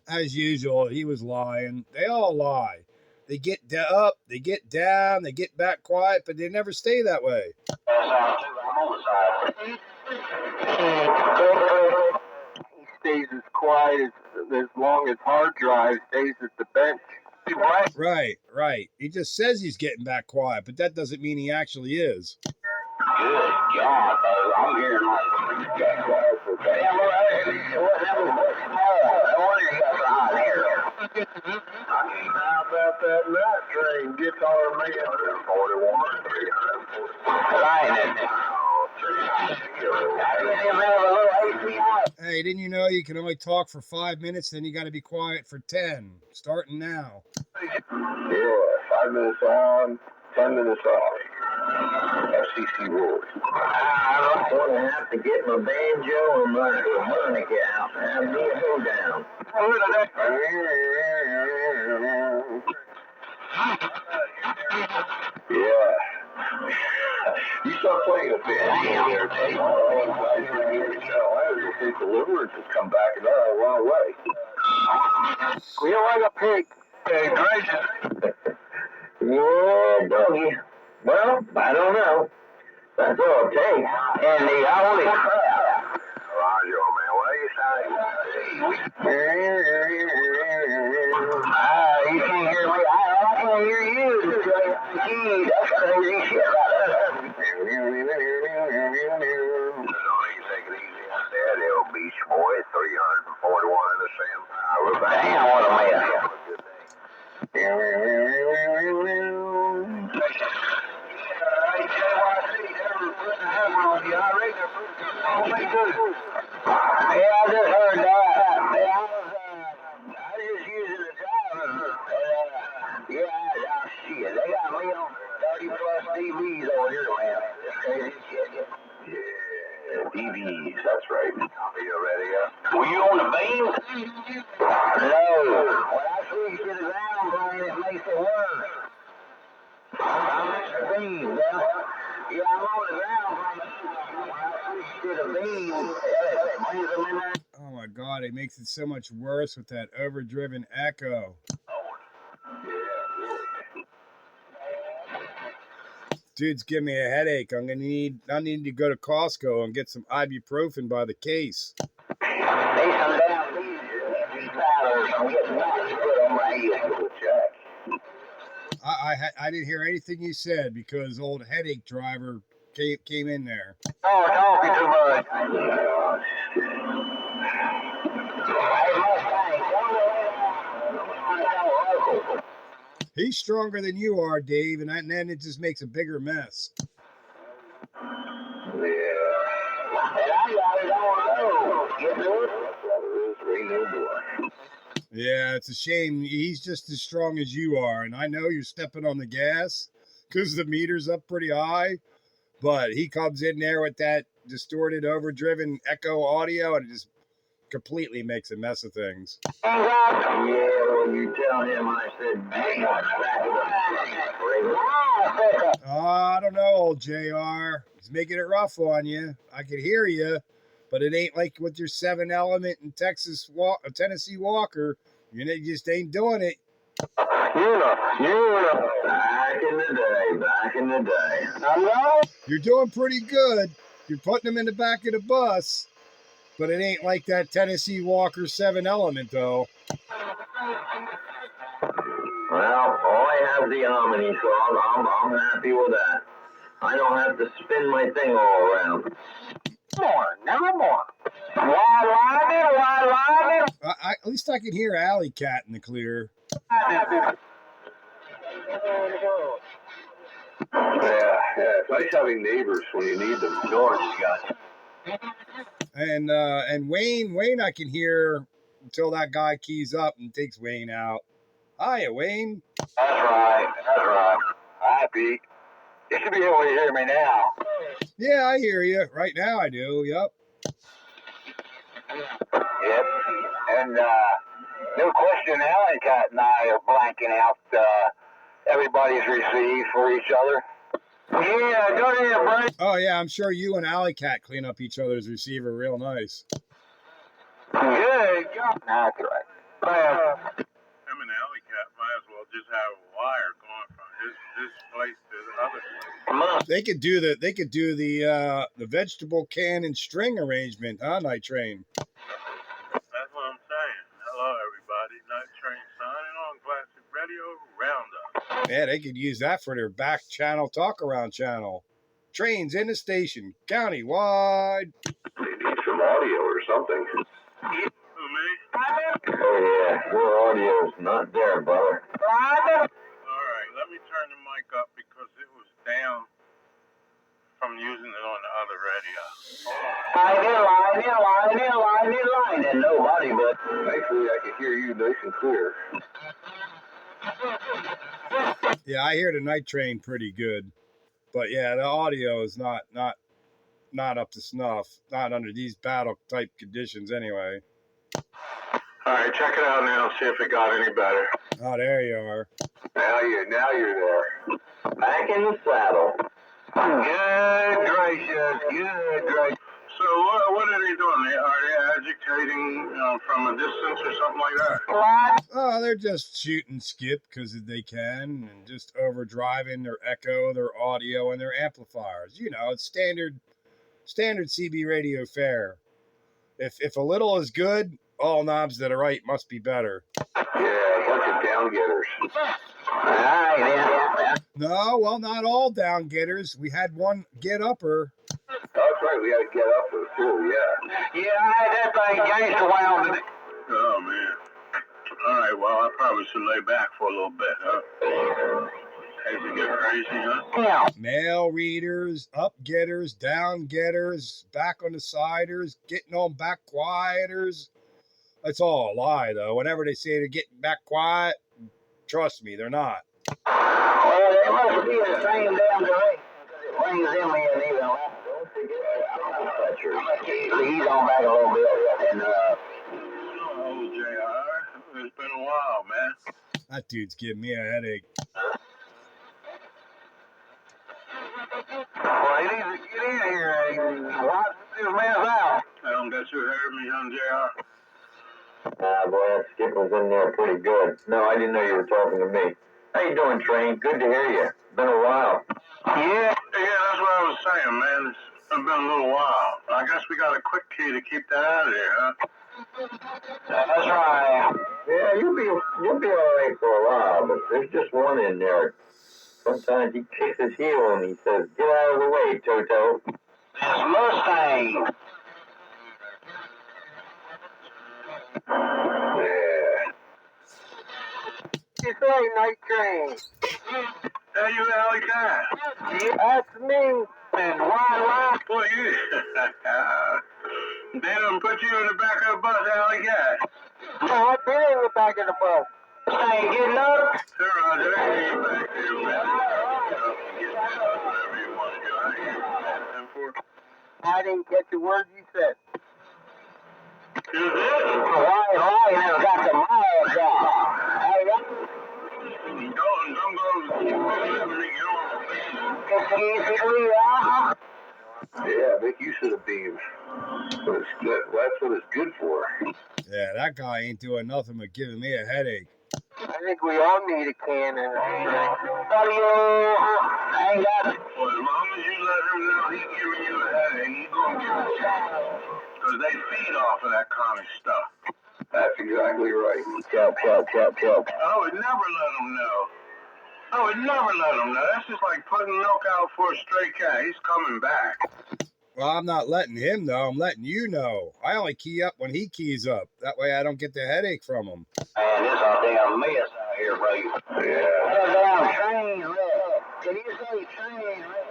As usual, he was lying. They all lie. They get up, they get down, they get back quiet, but they never stay that way.
He stays as quiet as long as hard drive stays at the bench.
Right. He just says he's getting back quiet, but that doesn't mean he actually is.
Good God, I'm hearing like got quiet for what happened? What do you got so hot here? How about that night train guitar man? 41, 300.
Hey, didn't you know you can only talk for 5 minutes, then you got to be quiet for 10, starting now.
Yeah, 5 minutes on, 10 minutes off. FCC rules. I'm going to have to get my banjo and my harmonica out and have me a hoedown. Yeah. You start playing a bit. There, Dave. I think Deliverance has come back another long way.
We don't like a pig.
Hey, gracious. Yeah, doggy. Well, I don't know. That's all it takes. And the holy crap. Roger, man. What are you saying? You can't hear me. I can hear you. Gee, that's crazy shit. Take it easy out there. Little Beach Boy, 341 in the same power. Damn, what a mess. Yeah, I just heard that. I was just using the driver. Shit, they got me on 30 plus DVs over here, man. That's crazy shit. Yeah, DVs, that's right. Are you ready? Were you on the beam? No. When I switch to the ground plane, it makes it worse. I'm on the beam, yeah, I'm on the ground plane. When I switch to the beam, it brings them in there.
Oh my God, it makes it so much worse with that overdriven echo. Dude's giving me a headache. I need to go to Costco and get some ibuprofen by the case. I didn't hear anything you said because old headache driver came in there.
Oh, talking too much.
He's stronger than you are, Dave, and then it just makes a bigger mess. Yeah, it's a shame. He's just as strong as you are, and I know you're stepping on the gas because the meter's up pretty high, but he comes in there with that distorted, overdriven echo audio, and it just completely makes a mess of things.
Yeah, when you tell him I said,
I don't know, old JR. He's making it rough on you. I can hear you, but it ain't like with your 7-element and Tennessee Walker. You just ain't doing it.
Back in the day. Hello?
You're doing pretty good. You're putting them in the back of the bus, but it ain't like that Tennessee Walker 7-element, though.
Well, all I have the Omni, so I'm happy with that. I don't have to spin my thing all around. Never more. Why?
At least I can hear Alley Cat in the clear.
Yeah, it's nice having neighbors when you need them. George, you got.
And Wayne, I can hear until that guy keys up and takes Wayne out. Hiya, Wayne.
That's right. Hi, Pete. You should be able to hear me now.
Yeah, I hear you. Right now I do, yep.
Yep. And no question, Alan Cat and I are blanking out everybody's received for each other. Yeah, go ahead, Frank.
Oh, yeah, I'm sure you and Alley Cat clean up each other's receiver real nice.
Good God. That's right.
Him and Alley Cat might as well just have a wire going from his place to the other place.
Come on.
They could do the vegetable can and string arrangement, huh, Night Train?
That's what I'm saying. Hello, everybody. Night Train signing on Classic Radio Roundup.
Yeah, they could use that for their back channel talk around channel. Trains in the station, countywide.
They need some audio or something.
Who, me?
Oh, yeah. Your audio's not there, brother.
All right, let me turn the mic up because it was down from using it on the other radio.
Line, and nobody, but thankfully I can hear you nice and clear.
Yeah, I hear the Night Train pretty good, but yeah, the audio is not up to snuff. Not under these battle type conditions, anyway.
All right, check it out now. See if it got any better.
Oh, there you are.
Now you're there. Back in the saddle.
Good gracious.
So what are they doing? Are they agitating from a distance or something like that?
Oh, they're just shooting skip because they can, and just overdriving their echo, their audio, and their amplifiers. You know, it's standard CB radio fare. If a little is good, all knobs that are right must be better.
Yeah, a bunch of down-getters.
Yeah.
No, well, not all down getters. We had one get upper.
That's right, we got to get up there, too, yeah.
Yeah, I had that thing gangsta wound today.
Oh, man. All right, well, I probably should lay back for a little bit, huh? As you get crazy, huh?
Yeah.
Mail readers, up getters, down getters, back on the siders, getting on back quieters. That's all a lie, though. Whenever they say they're getting back quiet, trust me, they're not.
Well, they must be the same damn direction. It brings them in even less. He's on back a little bit. And,
Oh, JR, it's been a while, man.
That dude's giving me a headache.
well, he needs to get in here and watch this mess out.
I don't guess you heard me, huh, JR?
Boy, that skip was in there pretty good. No, I didn't know you were talking to me. How you doing, Train? Good to hear you. Been a while.
Yeah.
Yeah, that's what I was saying, man. It's been a little while. I guess we got a quick key to keep that out of there, huh?
That's right.
Yeah, you'll be all right for a while, but there's just one in there. Sometimes he kicks his heel and he says, "Get out of the way, Toto."
This Mustang.
Yeah.
You say, Night Train?
Hey, you Alley Cat.
Yeah, that's me. And why?
Well, you... They done put you in the back of the bus, Alley Cat.
No, I've been in the back of the bus. Mustang getting up.
Sir, Roger, you're back there, man. Whatever you want to do. I hear you, man. 10-4.
I didn't get the word you said.
You did?
Why now got the miles out?
Don't go... You
Yeah, make use of the beams. That's what it's good for.
Yeah, that guy ain't doing nothing but giving me a headache.
I think we all need a can and audio. I ain't got it.
Well, as long as you let him know he's giving you a headache, he's going to give it to you. Because they feed off of that kind of stuff.
That's exactly right.
Choke.
I would never let him know. That's just like putting milk out for a stray cat. He's coming back.
Well, I'm not letting him know. I'm letting you know. I only key up when he keys up. That way I don't get the headache from him.
Man, this is a damn mess out here, bro.
Yeah.
That damn train wreck. Did you say train wreck?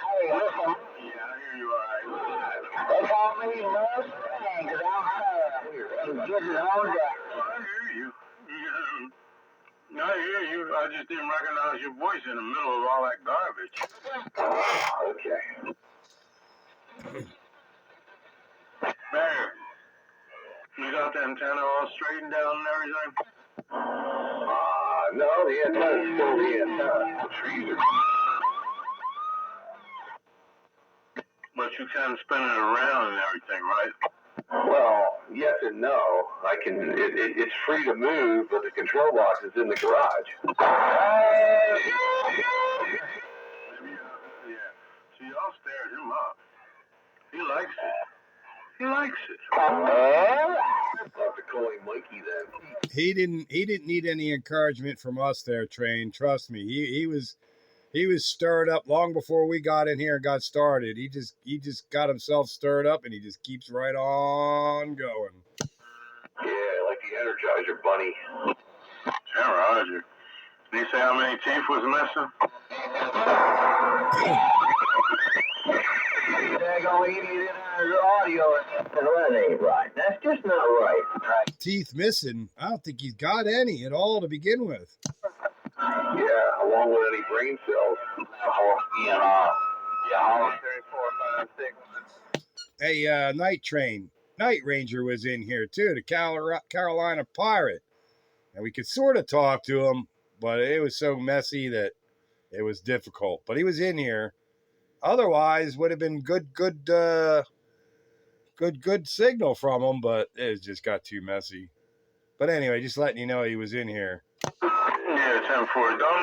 Hey, listen.
Yeah, I hear you all right.
They call me Mustang because I'm getting on that.
I hear you. I hear you. I just didn't recognize your voice in the middle of all that garbage.
Okay.
There. You got the antenna all straightened out and everything?
No, the antenna's still the antenna. The trees are...
But you can spin it around and everything, right?
Well, yes and no. I can. It's free to move, but the control box is in the garage.
Yeah. See, y'all stared him up. He likes it. He likes it.
I'll have to call him Mikey then.
He didn't need any encouragement from us there, Train. Trust me. He was stirred up long before we got in here and got started. He just got himself stirred up, and he just keeps right on going.
Yeah, like the Energizer Bunny.
Yeah, Roger. Did he say how many teeth was missing?
Daggone idiot in our audio. That ain't right. That's just not right.
Teeth missing? I don't think he's got any at all to begin with.
Yeah, along with any brain cells. Yeah, 34, 5, 6.
Hey, Night Ranger was in here too, the Carolina Pirate, and we could sort of talk to him, but it was so messy that it was difficult. But he was in here. Otherwise, would have been good signal from him, but it just got too messy. But anyway, just letting you know he was in here.
Yeah, 10-4. Don't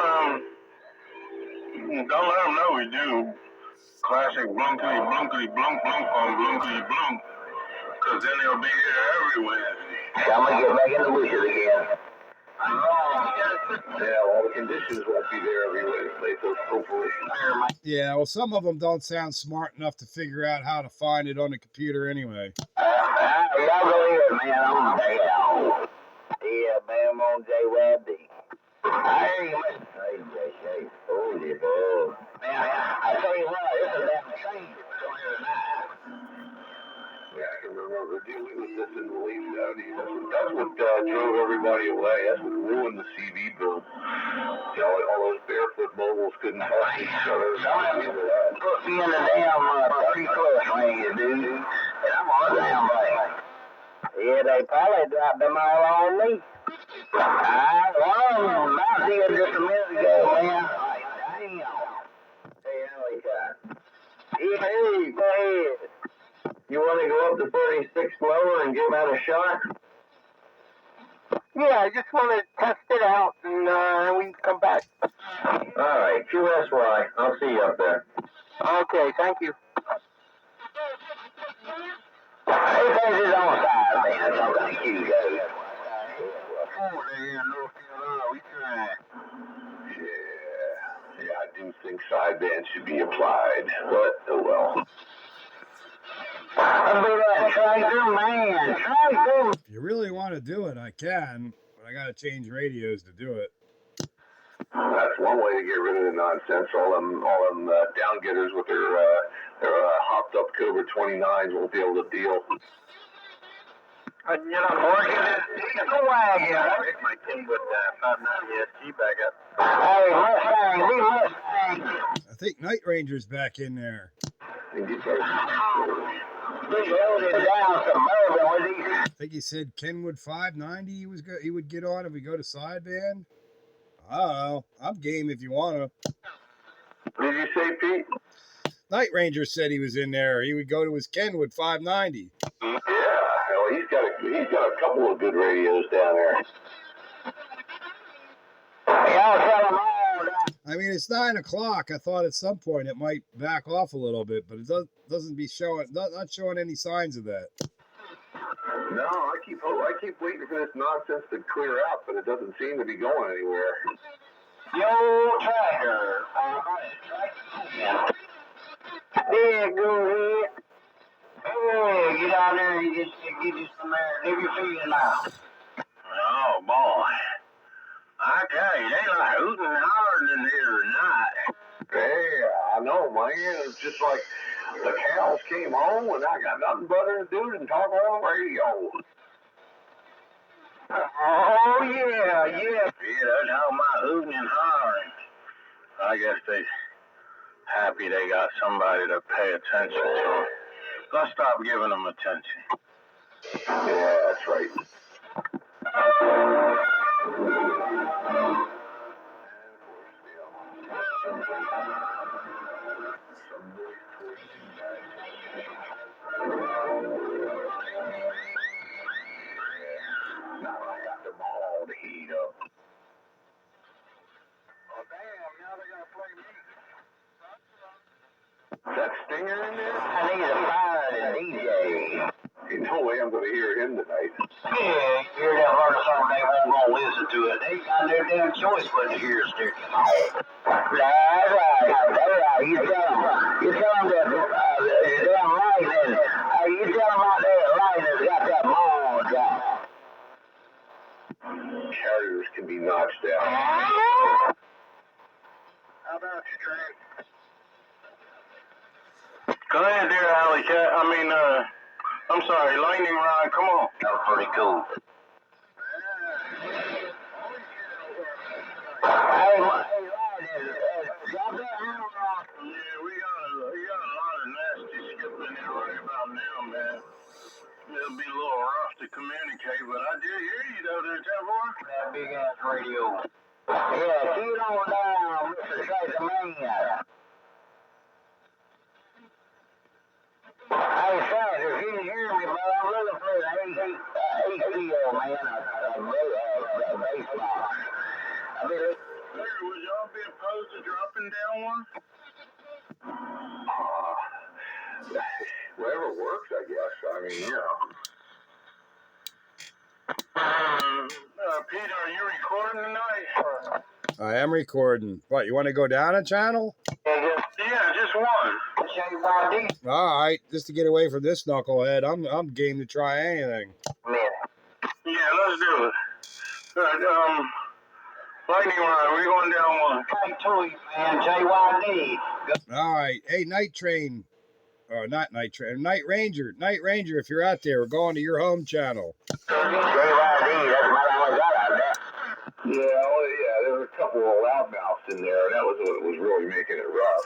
let him know we do classic blunkity blunkity blunk blunk on blunkity blunk, because then he'll be here every Wednesday.
I'm gonna get back in the bushes again. Yeah, well, the conditions won't be there every Wednesday, so hopefully.
Yeah, well, some of them don't sound smart enough to figure out how to find it on the computer anyway.
Y'all go ahead, man. I'm down. Yeah, man, I'm on JWAB. Hey, Jay. Holy ball. Man, I tell you what, this is that train going here tonight. Yeah, I can remember dealing with this in the late 70s. That's what drove everybody away. That's what ruined the CV boom. You know, all those barefoot moguls couldn't talk to each other. Put me in the damn 30 plus range, dude. And I'm on the damn bike. Yeah, they probably dropped them all on me. I see it just a minute ago, man. Like, damn. Hey, Ellie, hey, go ahead. You want to go up to 36 lower and give that a shot?
Yeah, I just want to test it out, and we can come back.
All right, QSY. I'll see you up there.
Okay, thank you.
Hey, there's his own side, man. I'm going to you guys. Oh, there, North Carolina, we trying. Yeah, I do think sideband should be applied, but oh well.
If you really want to do it, I can, but I got to change radios to do it.
That's one way to get rid of the nonsense. All them downgetters with their hopped up Cobra 29s won't be able to deal.
You're not working it?
Go wagon. I picked my 10-foot 590 SG back up. Hey, Mustang, we Mustang.
I think Night Ranger's back in there. I think he said Kenwood 590 he would get on if we go to sideband. I don't know. I'm game if you want to.
Did you say, Pete?
Night Ranger said he was in there. He would go to his Kenwood 590.
Yeah, well, he's got a couple of good radios down there.
I mean, it's 9 o'clock. I thought at some point it might back off a little bit, but it doesn't not showing any signs of that.
No, I keep waiting for this nonsense to clear out, but it doesn't seem to be going anywhere. Yo, Tracker. Yeah, go ahead. Hey, get out there and get you some air. Leave your feet out.
Oh, boy. I tell you, they like hooting and hollering in here tonight.
Yeah, I know, man. It's just like the cows came home and I got nothing better to do than talk on the radio.
Oh, yeah.
Yeah, that's how my hooting and hollering. I guess they happy they got somebody to pay attention to. Let's stop giving them attention.
Yeah, that's right. need a fire and DJ. Ain't no way I'm going to hear him tonight. Yeah, you hear that murder song, they won't go listen to it. They got no damn choice but to hear a stereo. That's right. You tell them that damn lightning. You tell them out there lightning's got that ball down. Carriers can be notched down. How about you, Trey?
Go ahead there, Alley Cat. I'm sorry, Lightning Rod, come on.
That was pretty cool. Hey,
Yeah, we got a lot of nasty skipping there right about now, man. It'll be a little rough to communicate, but I did hear you though, there, Tavor.
that big ass radio. Yeah, shoot on down, Mr. Tracer-Mania. Hey, son, if you can hear me, but I'm looking for the ACO, man, a baseball. I mean,
Would y'all be opposed to dropping down one?
whatever works, I guess. I mean, you know.
Peter, are you recording tonight?
I am recording. What, you want to go down a channel?
Yeah, just one.
All right, just to get away from this knucklehead, I'm game to try anything.
Yeah, let's do it. Lightning Rod, we're going down one.
Man, JYD.
All right, hey, Night Train, not Night Train, Night Ranger, if you're out there, we're going to your home channel.
JYD, that's what I got out there. Yeah, there was a couple of loudmouths in there, and that was what was really making it rough.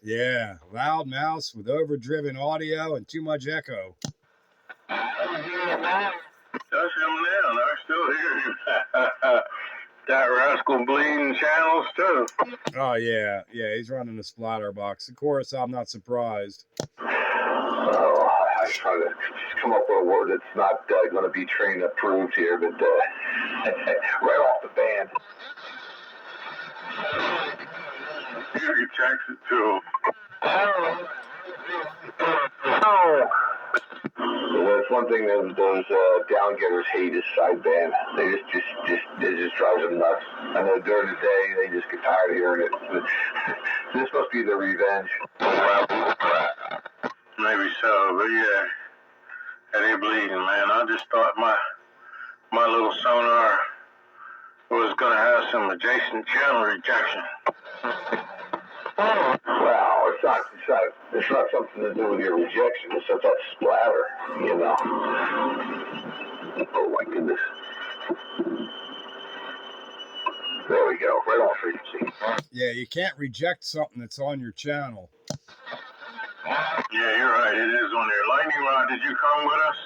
Yeah, loud mouse with overdriven audio and too much echo.
That's him now. I still hear you. That rascal bleeding channels too.
Oh yeah, he's running the splatter box. Of course, I'm not surprised.
Oh, I try to come up with a word that's not going to be train approved here, but right off the band.
You text it to him.
So that's one thing that those downgetters hate is sideband. They just drives them nuts. I know during the day they just get tired of hearing it. This must be their revenge.
Maybe so, but yeah. That ain't bleeding, man. I just thought my little sonar was gonna have some adjacent channel rejection.
Well, it's not something to do with your rejection. It's just that splatter, you know. Oh my goodness. There we go, right on frequency.
Yeah, you can't reject something that's on your channel.
Yeah, you're right. It is on there. Lightning Rod, did you come with us?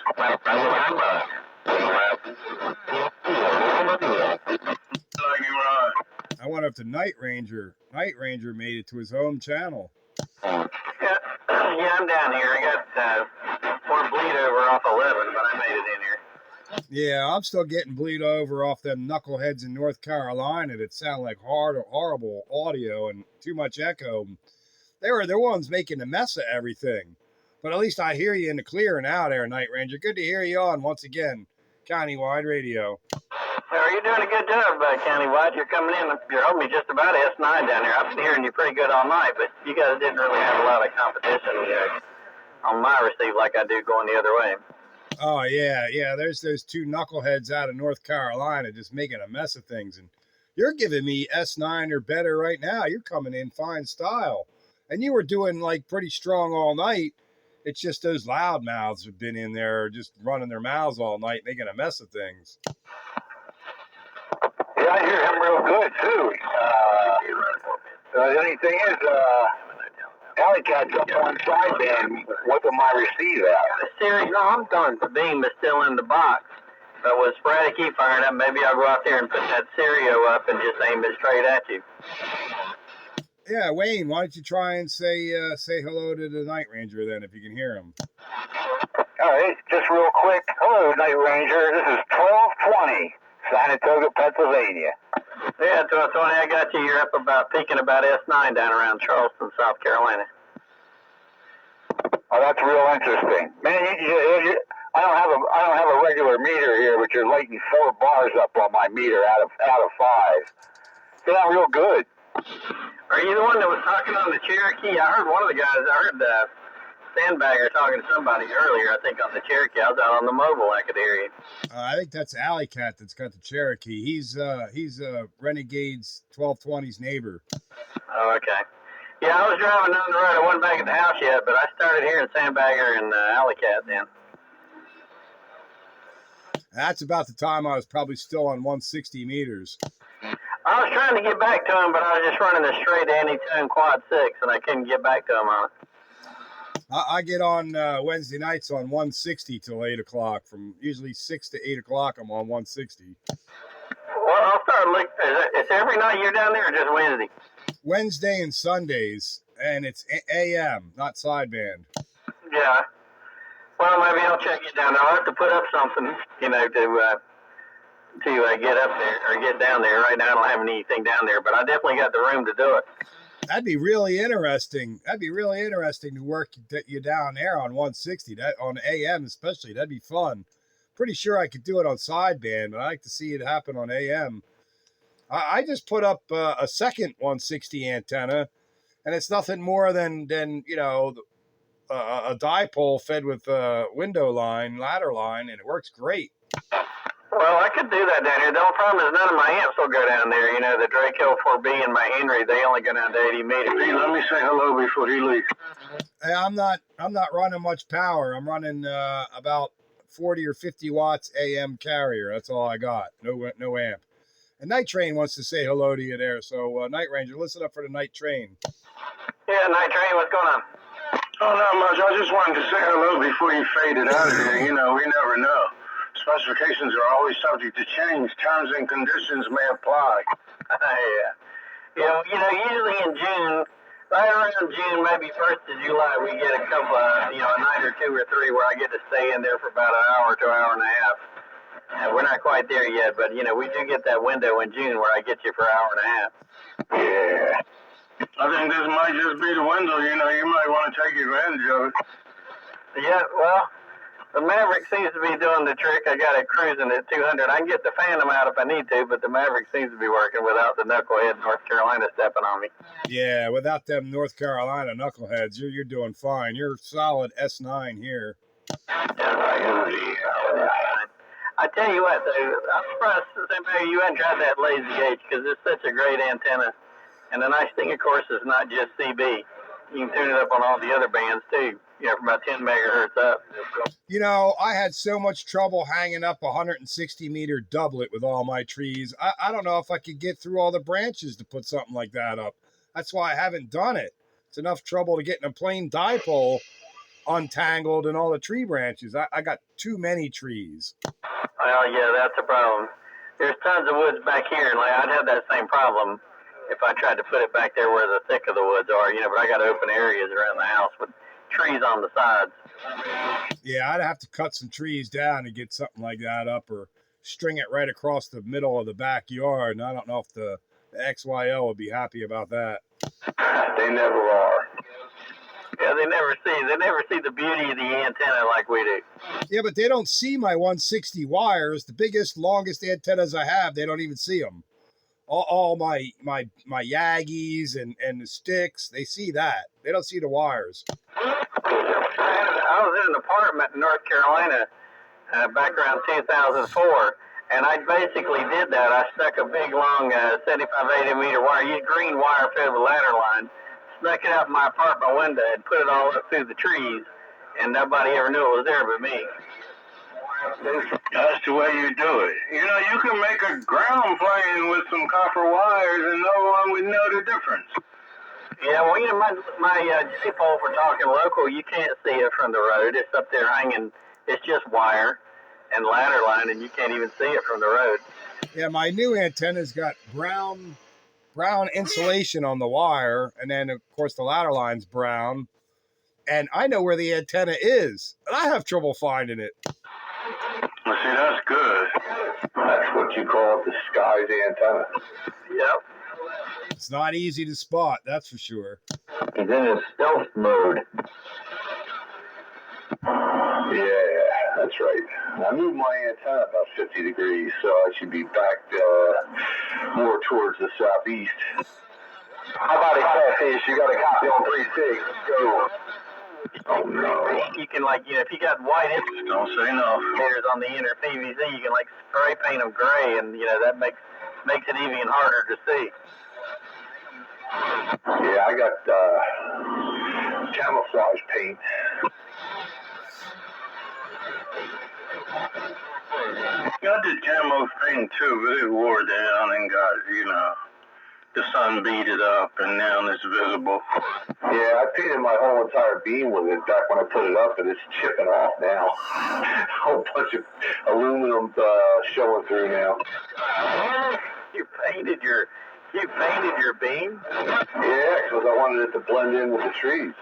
Lightning Rod.
I wonder if the Night Ranger made it to his home channel.
Yeah, I'm down here. I got more bleed over off 11, but I made it in here.
Yeah, I'm still getting bleed over off them knuckleheads in North Carolina that sound like horrible audio and too much echo. They're the ones making a mess of everything. But at least I hear you in the clear now there, Night Ranger. Good to hear you on once again, Countywide Radio.
Well, you're doing a good job, Countywide. You're coming in. You're holding me just about S9 down here. I've been hearing you pretty good all night, but you guys didn't really have a lot of competition on my receive like I do going the other way.
Oh, yeah. There's those two knuckleheads out of North Carolina just making a mess of things. And you're giving me S9 or better right now. You're coming in fine style. And you were doing, like, pretty strong all night. It's just those loudmouths have been in there just running their mouths all night, making a mess of things.
Yeah, I hear him real good, too. The only thing is, Alley Cat's up on sideband. What am I receive at?
Siri, no, I'm done. The beam is still in the box. But with sporadic key firing up, maybe I'll go out there and put that stereo up and just aim it straight at you.
Yeah, Wayne, why don't you try and say hello to the Night Ranger then, if you can hear him.
All right, just real quick. Hello, Night Ranger. This is 1220, Saratoga, Pennsylvania.
Yeah, 1220, I got you. You're up peaking about S9 down around Charleston, South Carolina.
Oh, that's real interesting, man. I don't have a regular meter here, but you're lighting 4 bars up on my meter out of 5. Sound real good.
Are you the one that was talking on the Cherokee? I heard one of the guys. I heard Sandbagger talking to somebody earlier. I think on the Cherokee. I was out on the mobile. I could hear you.
I think that's Alley Cat that's got the Cherokee. He's Renegade's 1220's neighbor.
Oh, okay. Yeah, I was driving down the road. I wasn't back at the house yet, but I started hearing Sandbagger and Alley Cat then.
That's about the time I was probably still on 160 meters.
I was trying to get back to him, but I was just running a straight Anti-Tune Quad 6, and I couldn't get back to him on it.
I get on Wednesday nights on 160 till 8 o'clock. From usually 6 to 8 o'clock, I'm on 160.
Well, I'll start looking. Is every night you're down there or just Wednesday?
Wednesday and Sundays, and it's AM, not sideband.
Yeah. Well, maybe I'll check you down there. I'll have to put up something, to get up there or get down there. Right now, I don't have anything down there, but I definitely got the room to do it.
That'd be really interesting. To work you down there on 160, that on AM especially. That'd be fun. Pretty sure I could do it on sideband, but I like to see it happen on AM. I just put up a second 160 antenna, and it's nothing more than a dipole fed with window line, ladder line, and it works great.
Well, I could do that down here. The only problem is none of my amps will go down there. The Draco 4B and my Henry, they only go down to 80 meters.
Hey, let me say hello before he leaves.
Hey, I'm not running much power. I'm running about 40 or 50 watts AM carrier. That's all I got. No amp. And Night Train wants to say hello to you there. So Night Ranger, listen up for the Night Train.
Yeah, Night Train, what's going on?
Oh, not much. I just wanted to say hello before you faded out of here. We never know. Specifications are always subject to change. Terms and conditions may apply.
Yeah. Usually in June, right around June, maybe 1st of July, we get a couple of, a night or 2 or 3 where I get to stay in there for about an hour to an hour and a half. And we're not quite there yet, but, we do get that window in June where I get you for an hour and a half.
Yeah. I think this might just be the window. You might want to take advantage of it.
Yeah, well, the Maverick seems to be doing the trick. I got it cruising at 200. I can get the Phantom out if I need to, but the Maverick seems to be working without the knucklehead North Carolina stepping on me.
Yeah, without them North Carolina knuckleheads, you're doing fine. You're solid S9 here.
I tell you what, though, I'm surprised you hadn't tried that lazy gauge because it's such a great antenna. And the nice thing, of course, is not just CB. You can tune it up on all the other bands, too, from about 10 megahertz up.
I had so much trouble hanging up a 160-meter doublet with all my trees. I don't know if I could get through all the branches to put something like that up. That's why I haven't done it. It's enough trouble to get in a plain dipole untangled in all the tree branches. I got too many trees.
Well, yeah, that's a problem. There's tons of woods back here, and I'd have that same problem if I tried to put it back there where the thick of the woods are, but I got open areas around the house with trees on the sides.
Yeah, I'd have to cut some trees down to get something like that up or string it right across the middle of the backyard. And I don't know if the XYL would be happy about that.
They never are.
Yeah, they never see the beauty of the antenna like we do.
Yeah, but they don't see my 160 wires. The biggest, longest antennas I have, they don't even see them. All my Yaggies and the sticks, they see that. They don't see the wires.
I was in an apartment in North Carolina back around 2004, and I basically did that. I stuck a big, long 75-80 meter wire, green wire fed with ladder line, snuck it out my apartment window and put it all up through the trees, and nobody ever knew it was there but me.
That's the way you do it. You can make a ground plane with some copper wires and no one would know the difference.
Yeah, well, my J-pole for talking local, you can't see it from the road. It's up there hanging. It's just wire and ladder line, and you can't even see it from the road.
Yeah, my new antenna's got brown insulation on the wire, and then, of course, the ladder line's brown. And I know where the antenna is, and I have trouble finding it.
Well, see, that's good.
That's what you call a disguised antenna.
Yep.
It's not easy to spot, that's for sure.
He's in his stealth mode. That's right. I moved my antenna about 50 degrees, so I should be back more towards the southeast.
How about a catfish? You got a copy on 3.6. Go.
Oh, no.
You can, like, if you got white don't say no indicators on the inner PVC, you can, like, spray paint them gray, and, that makes it even harder to see.
Yeah, I got camouflage paint.
I did camo paint too, but it wore down and got, the sun beat it up and now it's visible.
Yeah, I painted my whole entire beam with it back when I put it up, and it's chipping off now. A whole bunch of aluminum showing through now.
You painted your beam?
Yeah, because I wanted it to blend in with the trees.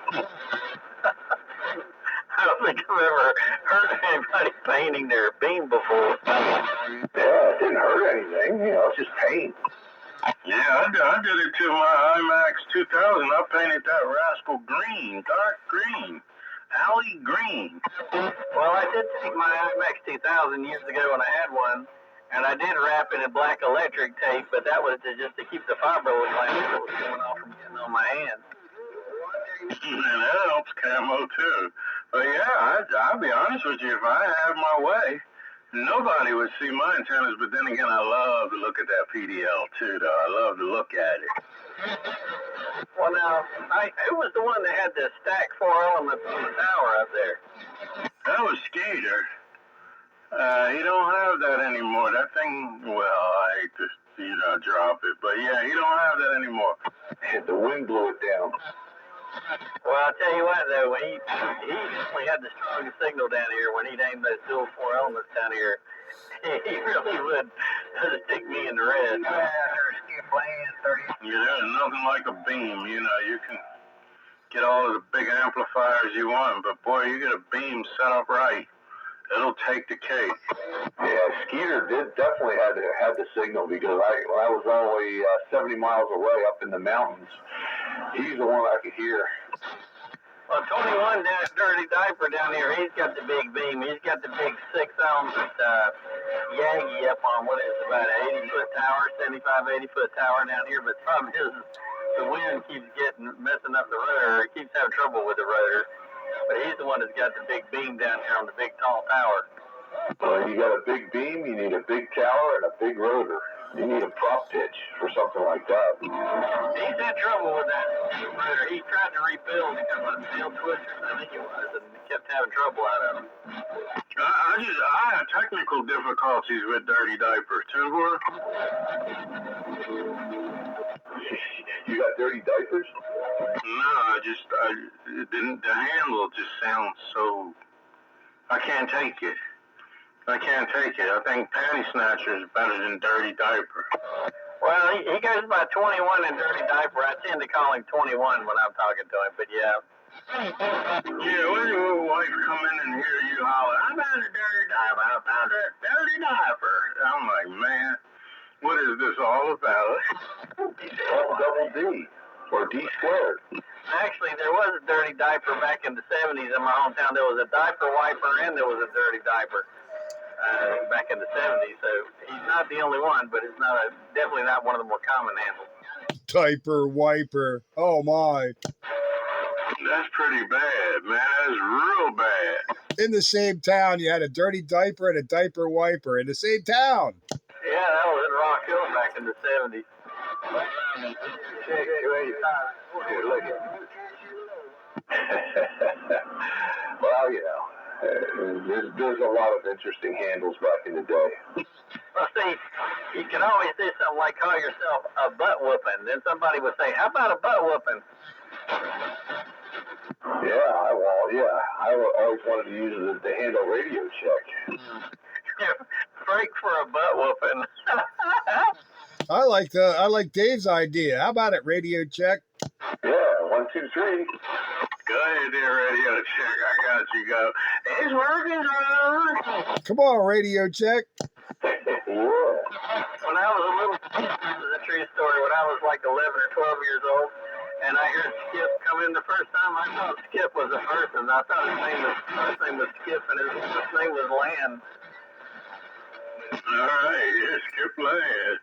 I don't think I've ever heard anybody painting their beam before.
Yeah, it didn't hurt anything. It's just paint.
Yeah, I did it to my IMAX 2000. I painted that rascal green, dark green, alley green. Well, I did take my IMAX 2000 years ago when I had one, and I did wrap it in black electric tape, but that was just to keep the fiberglass that was coming off from getting on my hand. And that helps camo too. But yeah, I'll be honest with you, if I had my way, nobody would see my antennas, but then again, I love to look at that PDL too, though. I love to look at it. Well, now, who was the one that had the stack 4 elements on the tower up there? That was Skater. He don't have that anymore. That thing, well, I hate to, drop it, but yeah, he don't have that anymore.
The wind blew it down.
Well, I'll tell you what, though, he definitely had the strongest signal down here when he'd aim those dual 4 elements down here. He really would stick me in the red. Yeah, there's nothing like a beam, you can get all of the big amplifiers you want, but boy, you get a beam set up right, it'll take the cake.
Yeah, Skeeter definitely had the signal, because when I was only 70 miles away up in the mountains, he's the one I could hear.
Well, 21 Dirty Diaper down here, he's got the big beam. He's got the big 6 element Yagi up on what is about an 80-foot tower, 75, 80-foot tower down here. But the problem is the wind keeps messing up the rotor. It keeps having trouble with the rotor. But he's the one that's got the big beam down here on the big tall tower.
Well, you got a big beam, you need a big tower, and a big rotor. You need a prop pitch for something like that.
He's had trouble with that rotor. He tried to rebuild because of the field twisters, I think it was, and kept having trouble out of him. I have technical difficulties with Dirty Diaper, Timber.
You got dirty diapers?
No, the handle just sounds so, I can't take it. I think Panty Snatcher is better than Dirty Diaper. Well, he goes by 21 in Dirty Diaper. I tend to call him 21 when I'm talking to him, but yeah. Yeah, when your wife come in and hear you holler, I found a Dirty Diaper, I found a Dirty Diaper. I'm like, man, what is this all about?
Double D, or D squared.
Actually, there was a Dirty Diaper back in the 70s in my hometown. There was a diaper wiper and there was a Dirty Diaper. Back in the 70s, so he's not the only one, but it's definitely not one of the more common handles.
Diaper wiper. Oh my.
That's pretty bad, man. That's real bad.
In the same town, you had a dirty diaper and a diaper wiper in the same town.
Yeah, that was in Rock Hill back in the 70s.
Here, look at Well, there's a lot of interesting handles back in the day.
Well, see, you can always say something like call yourself a butt whooping. Then somebody would say, how about a butt whooping?
I always wanted to use the handle Radio Check.
Break for a butt whooping.
I like Dave's idea. How about it, Radio Check?
Yeah, 1, 2, 3.
Go ahead there, Radio Check. I got you. Go. It's working, brother.
Come on, Radio Check.
Yeah.
When I was a little, this is a true story. When I was like 11 or 12 years old, and I heard Skip come in the first time. I thought Skip was a person. I thought his name was Skip, and his name was Land.
All right, yeah, Skip Land.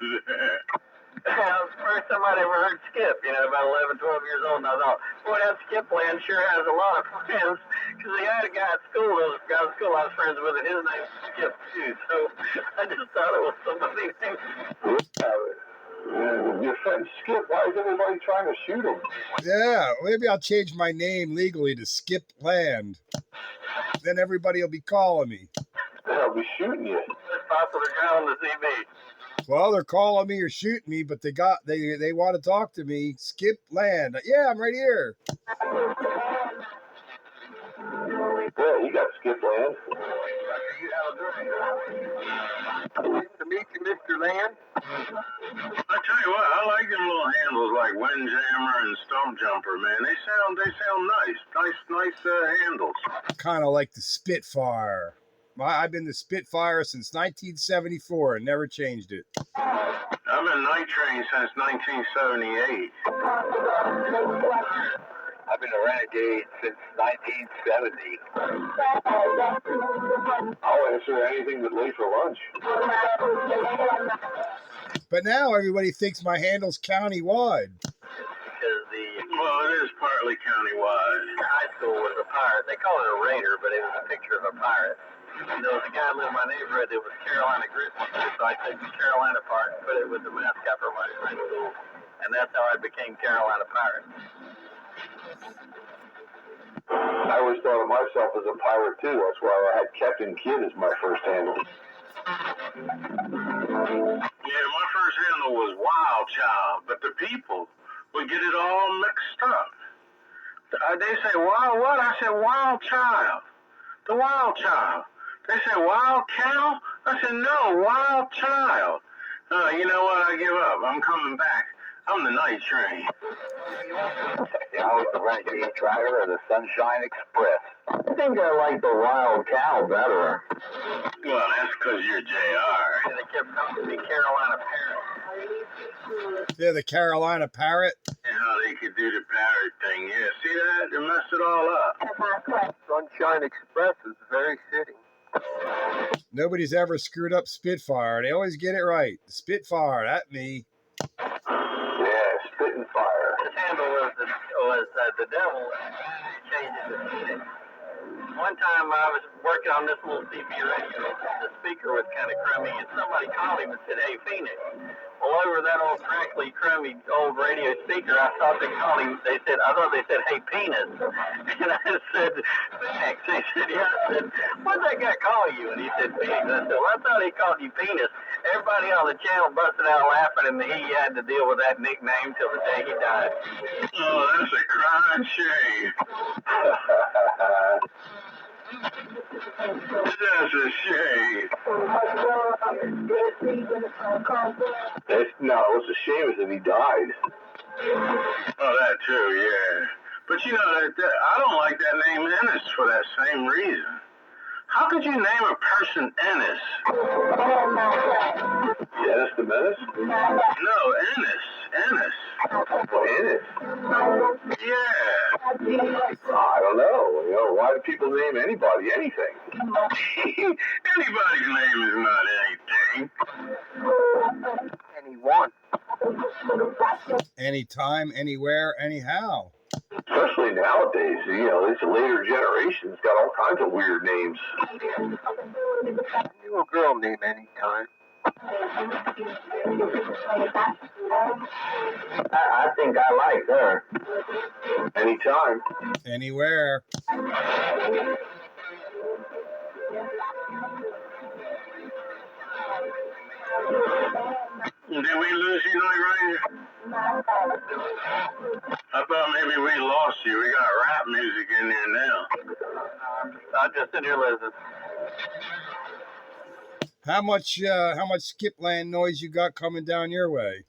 That was the first time I'd ever heard Skip, about 11, 12 years old, and I thought, boy, that Skip Land sure has a lot of friends, because he had a guy at school, I was friends with, and his name's Skip, too, so I just thought it was somebody named
Your friend Skip, why is everybody trying to shoot him?
Yeah, maybe I'll change my name legally to Skip Land. Then everybody will be calling me.
They'll be shooting you.
most popular guy on the TV.
Well, they're calling me or shooting me, but they want to talk to me. Skip Land. Yeah, I'm right here.
Yeah, you got Skip Land.
Nice to meet you, Mr. Land.
I tell you what, I like them little handles like Windjammer and Stump Jumper, man. They sound nice handles.
Kind of like the Spitfire. I've been the Spitfire since 1974 and never changed it.
I've been night train since 1978.
I've been a renegade since 1970.
I'll answer anything but late for lunch.
But now everybody thinks my handle's countywide.
Because
Well, it is partly countywide.
high school was a pirate. They call it a raider, but it was a picture of a pirate. And there was a guy lived in my neighborhood that was Carolina Grizzly, so I took the Carolina part and put it with the mascot for my high school. And that's how I became Carolina Pirate.
I always thought of myself as a pirate too. That's why I had Captain Kidd as my first handle. Yeah, my first handle was Wild Child, but the people would get it all mixed up. They say, wild what? I said, Wild Child. The Wild Child. They say, Wild Cow? I said, no, Wild Child. You know what? I give up. I'm coming back. I'm the night train.
I was the renegade driver of the Sunshine Express. I think I like the Wild Cow better.
Well, that's because you're JR.
And they kept calling me Carolina Parrot.
Yeah, the Carolina Parrot.
You know, they could do the parrot thing. Yeah, see that? They messed it all up.
Sunshine Express is very fitting.
Nobody's ever screwed up Spitfire. They always get it right. Spitfire, that me.
Yeah, spitting fire.
His handle was the devil. Changed it to Phoenix. One time I was working on this little CB radio. The speaker was kind of crummy, and somebody called him and said, "Hey, Phoenix." Well, over that old crackly, crummy old radio speaker, I thought they called him. I thought they said, "Hey, penis." And I said, "Phoenix." He said, "Yeah." I said, "What'd that guy call you?" And he said, "Phoenix." I said, "Well, I thought he called you penis." Everybody on the channel busted out laughing, and he had to deal with that nickname till the day he died.
Oh, that's a crying shame. That's a shame. What's a shame is that he died. Oh, that too, yeah. But you know, I don't like that name Ennis for that same reason. How could you name a person Ennis? Ennis the Menace? No, Ennis. Ennis. Oh, Ennis? Yeah. I don't know. Why do people name anybody anything? Anybody's name is not anything.
Anyone.
Anytime, anywhere, anyhow.
Especially nowadays, these later generations got all kinds of weird names.
I knew a girl named Anytime.
I think I like her.
Anytime.
Anywhere.
Did we lose you, Night Ranger? I thought maybe we lost you. We got rap music in there now.
I'm just in here listening.
How much Skipland noise you got coming down your way?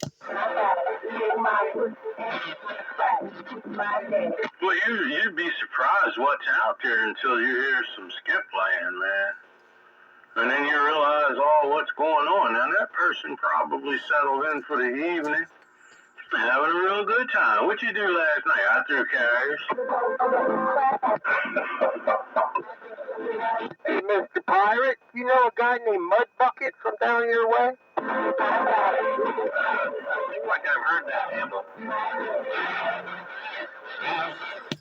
Well, you'd be surprised what's out there until you hear some Skipland, man. And then you realize all what's going on. Now, that person probably settled in for the evening.
Having a real good time. What you do last night? I threw carriers.
Hey, Mr. Pirate, you know a guy named Mud Bucket from down your way?
Seems like I've heard that handle.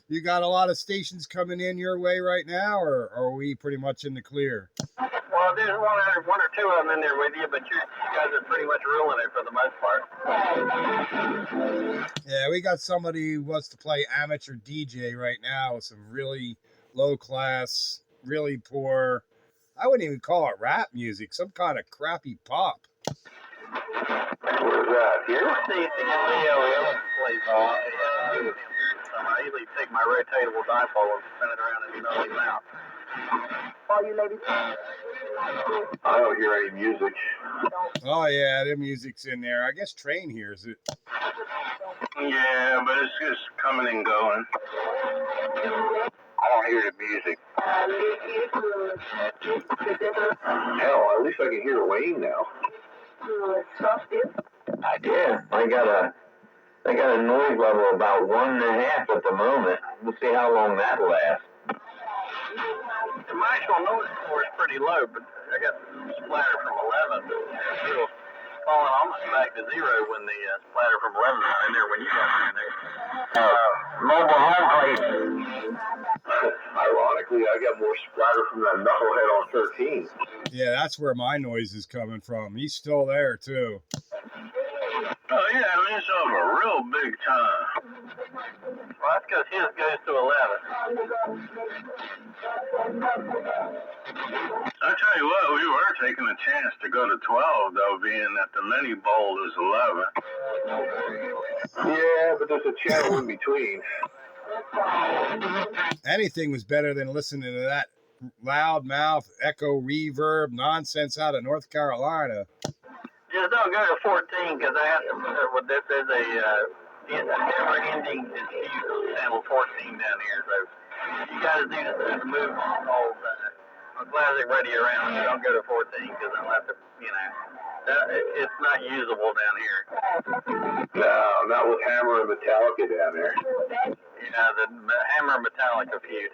You got a lot of stations coming in your way right now, or are we pretty much in the clear?
Well, there's one or two of them in there with you, but you guys are pretty much ruling it for the most part.
Yeah, we got somebody who wants to play amateur DJ right now with some really low class, really poor, I wouldn't even call it rap music, some kind of crappy pop.
Where's that? Here?
See, plays I usually take my rotatable dipole and spin it around and know it's out.
All you ladies.
I don't hear any music.
Oh yeah, the music's in there. I guess Train hears it.
Yeah, but it's just coming and going.
I don't hear the music. Hell, at least I can hear Wayne now.
I did. I got a noise level about 1.5 at the moment. We'll see how long that lasts.
My actual noise score is pretty low, but I got splatter from 11. It was falling almost back to zero when the splatter from 11 got in there when you got in there.
Mobile home plate.
Ironically, I got more splatter from that knucklehead on 13.
Yeah, that's where my noise is coming from. He's still there too.
Oh yeah, I mean, it's over real big time. Well, that's because his goes to 11. I tell you what, we were taking a chance to go to 12, though, being that the mini bowl is 11.
Yeah, but there's a channel in between.
Anything was better than listening to that loudmouth echo reverb nonsense out of North Carolina.
Just don't go to 14 because I have to. Well, this is a never-ending dispute channel 14 down here. So you got to do this move called classic radio around. Don't go to 14 because I'll have to, it's not usable down here.
No, not with Hammer and Metallica down there.
Yeah, the Hammer Metallica feud.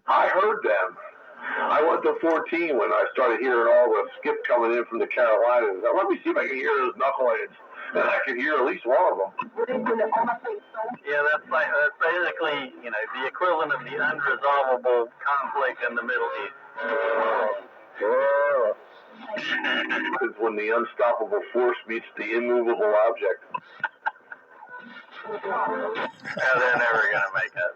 I heard them. I went to 14 when I started hearing all the skip coming in from the Carolinas. Let me see if I can hear those knuckleheads. And I could hear at least one of them.
Yeah, that's basically, the equivalent of the unresolvable conflict in the Middle East.
It's when the unstoppable force meets the immovable object.
They're never going to make it.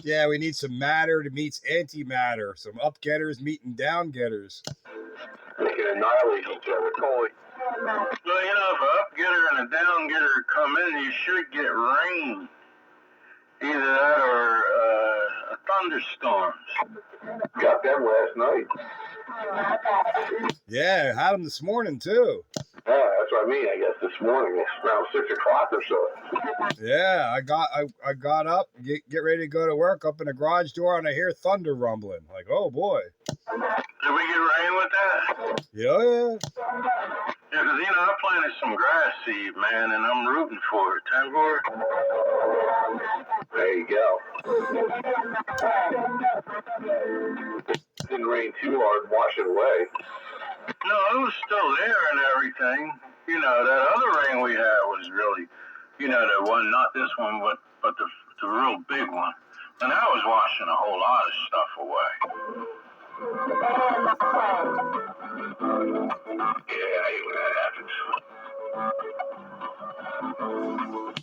Yeah, we need some matter to meet antimatter, some up-getters meeting down-getters.
They can annihilate each other.
Well, if an up-getter and a down-getter come in, you should get rain. Either that or thunderstorms.
Got them last night.
Yeah, had them this morning too.
Yeah, that's what I mean. I guess this morning, it's around 6 o'clock or so.
Yeah, I got up, get ready to go to work, up in the garage door, and I hear thunder rumbling. Like, oh boy.
Did we get rain with that?
Yeah.
Yeah, because, I planted some grass seed, man, and I'm rooting for it. Time for it?
There you go. Didn't rain too hard and wash it away.
No, it was still there and everything. That other rain we had was really, the one, not this one, but the real big one. And that was washing a whole lot of stuff away.
Yeah, I hate when that happens.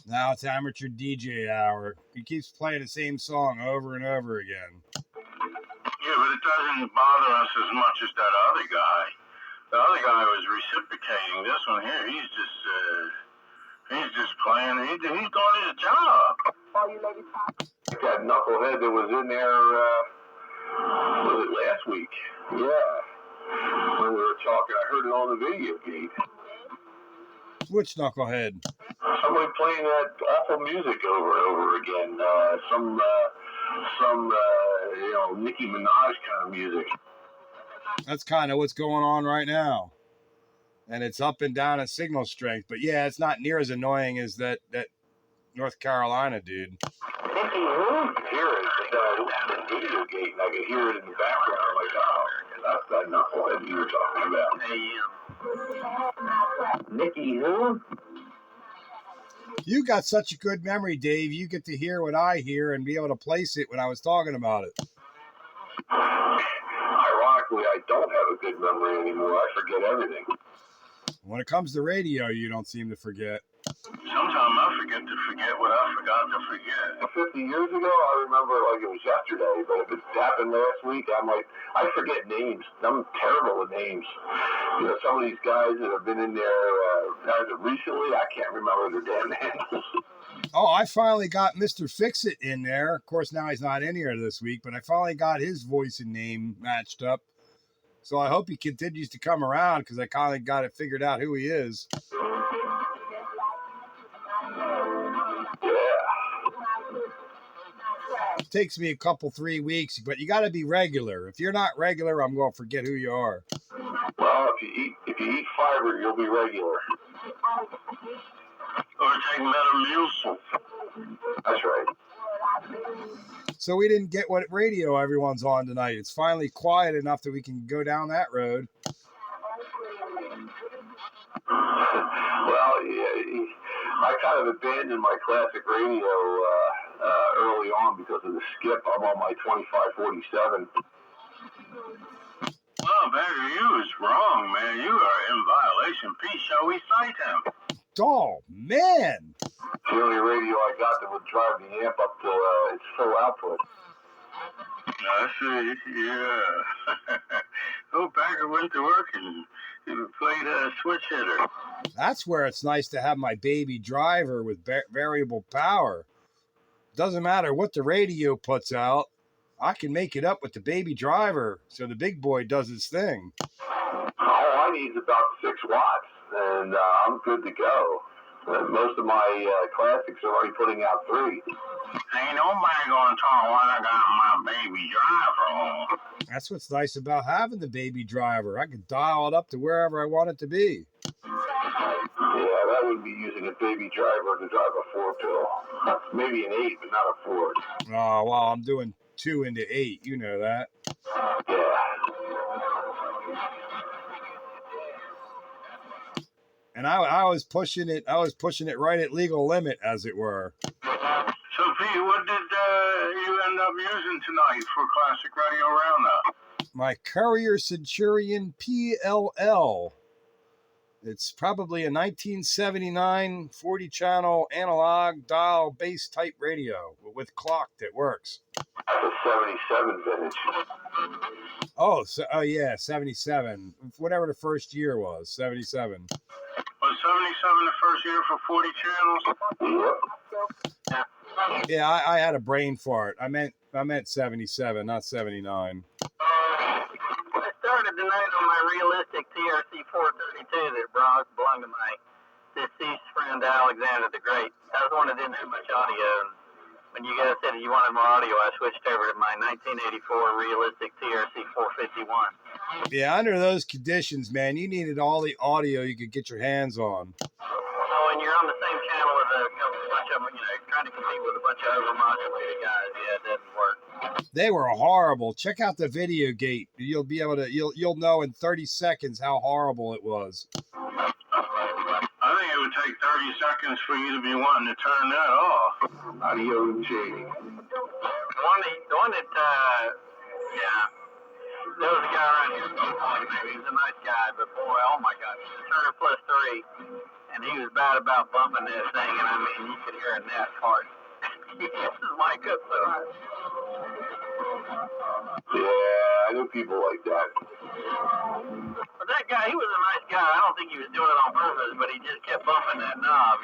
Now it's amateur DJ hour. He keeps playing the same song over and over again.
Yeah, but it doesn't bother us as much as that other guy. The other guy was reciprocating. This one here, he's just playing. He's doing his job.
That knucklehead that was in there, was it last week? Yeah. When we were talking, I heard it on the video feed.
Which knucklehead?
Somebody playing that awful music over and over again. Some Nicki Minaj kind of music.
That's kind of what's going on right now. and it's up and down in signal strength. But yeah, it's not near as annoying as that North Carolina dude.
I could hear it the video gate, and I could hear it in the background. I'm like, oh, that's not what you were talking about. Nikki who?
You got such a good memory, Dave. You get to hear what I hear and be able to place it when I was talking about it.
Ironically, I don't have a good memory anymore. I forget everything.
When it comes to radio, you don't seem to forget.
Sometimes I forget to forget what I forgot to forget.
50 years ago, I remember like it was yesterday, but if it happened last week, I forget names. I'm terrible with names. You know, some of these guys that have been in there as of recently, I can't remember their damn names.
Oh, I finally got Mr. Fix-It in there. Of course, now he's not in here this week, but I finally got his voice and name matched up. So I hope he continues to come around because I kind of got it figured out who he is. It takes me a couple, 3 weeks, but you got to be regular. If you're not regular, I'm going to forget who you are.
Well, if you eat fiber, you'll be regular.
Or take Metamucil.
That's right.
So we didn't get what radio everyone's on tonight. It's finally quiet enough that we can go down that road.
Well, yeah, I kind of abandoned my classic radio early on because of the skip. I'm on my 2547.
Well, Barry, you is wrong, man. You are in violation. Pete, shall we cite him?
Oh, man.
It's the only radio I got that would drive the amp up to its full output.
I see, yeah. Oh, Bagger went to work and played a switch hitter.
That's where it's nice to have my baby driver with variable power. Doesn't matter what the radio puts out. I can make it up with the baby driver so the big boy does his thing.
All I need is about 6 watts, and I'm good to go. Most of my classics are already putting out 3.
Ain't nobody gonna talk while I got my baby driver on.
That's what's nice about having the baby driver. I can dial it up to wherever I want it to be.
Yeah, that would be using a baby driver to drive a 4-pill. Maybe an 8, but not a 4.
Oh, well, I'm doing 2 into 8. You know that.
Yeah.
And I was pushing it. I was pushing it right at legal limit, as it were.
So, Pete, what did you end up using tonight for Classic Radio Roundup?
My Courier Centurion PLL. It's probably a 1979 40-channel analog dial bass type radio with clock that works.
That's a 77 vintage.
Oh, yeah, 77. Whatever the first year was, 77.
Was 77 the first year for 40 channels?
Yep.
Yeah, I had a brain fart. I meant 77, not 79.
I started tonight on my realistic TRC 432 that belonged to my deceased friend Alexander the Great. That was one that didn't have much audio. When you guys said that you wanted more audio, I switched over to my 1984 realistic TRC 451.
Yeah, under those conditions, man, you needed all the audio you could get your hands on.
Oh, and you're on the same channel with a bunch of them, trying to compete with a bunch of overmodulated guys. Yeah, it doesn't work.
They were horrible. Check out the video gate. You'll be able to you'll know in 30 seconds how horrible it was.
I think it would take 30 seconds for you to be wanting to turn that off.
Audio shading.
The one that, yeah. There was a guy around here, maybe he was a nice guy, but boy, oh my gosh, Turner plus 3, and he was bad about bumping this thing, and I mean, you could hear a net part. This is my good side.
Yeah, I know people like that.
But that guy, he was a nice guy. I don't think he was doing it on purpose, but he just kept bumping that knob,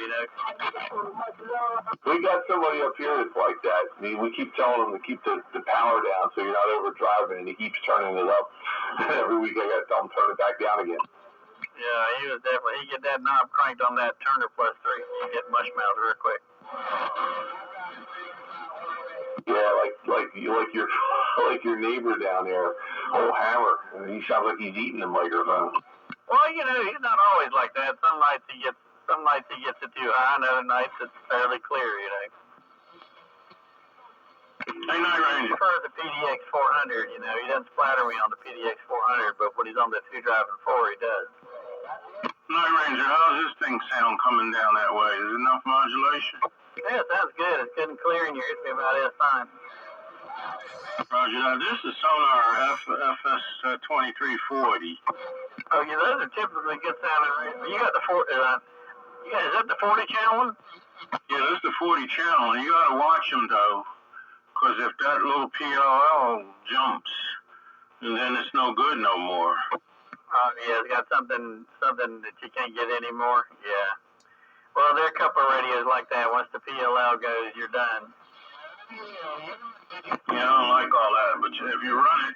We got somebody up here that's like that. I mean, we keep telling him to keep the power down so you're not overdriving, and he keeps turning it up. Every week I got to tell him to turn it back down again.
Yeah, he was definitely, he get that knob cranked on that Turner plus 3. You get mush mouth real quick.
Yeah, like your neighbor down there, old Hammer, and he sounds like he's eating the microphone.
Well, he's not always like that. Some nights he gets it too high, and other nights it's fairly clear. Hey, Night Ranger. He prefers the PDX 400. He doesn't splatter me on the PDX 400, but when he's on the 2-driving 4, he does. Night Ranger, how's this thing sound coming down that way? Is it enough modulation? Yeah, it sounds good. It's good and clear, and you're hitting me about S fine. Roger that. This is Sonar FS2340. Oh, yeah, those are typically good sounding. You got the 4. Is that the 40 channel one? Yeah, this is the 40 channel. You got to watch them though, because if that little PLL jumps, then it's no good no more. Yeah, it's got something that you can't get anymore. Yeah. Well, there are a couple of radios like that. Once the PLL goes, you're done. Yeah, I don't like all that, but if you run it,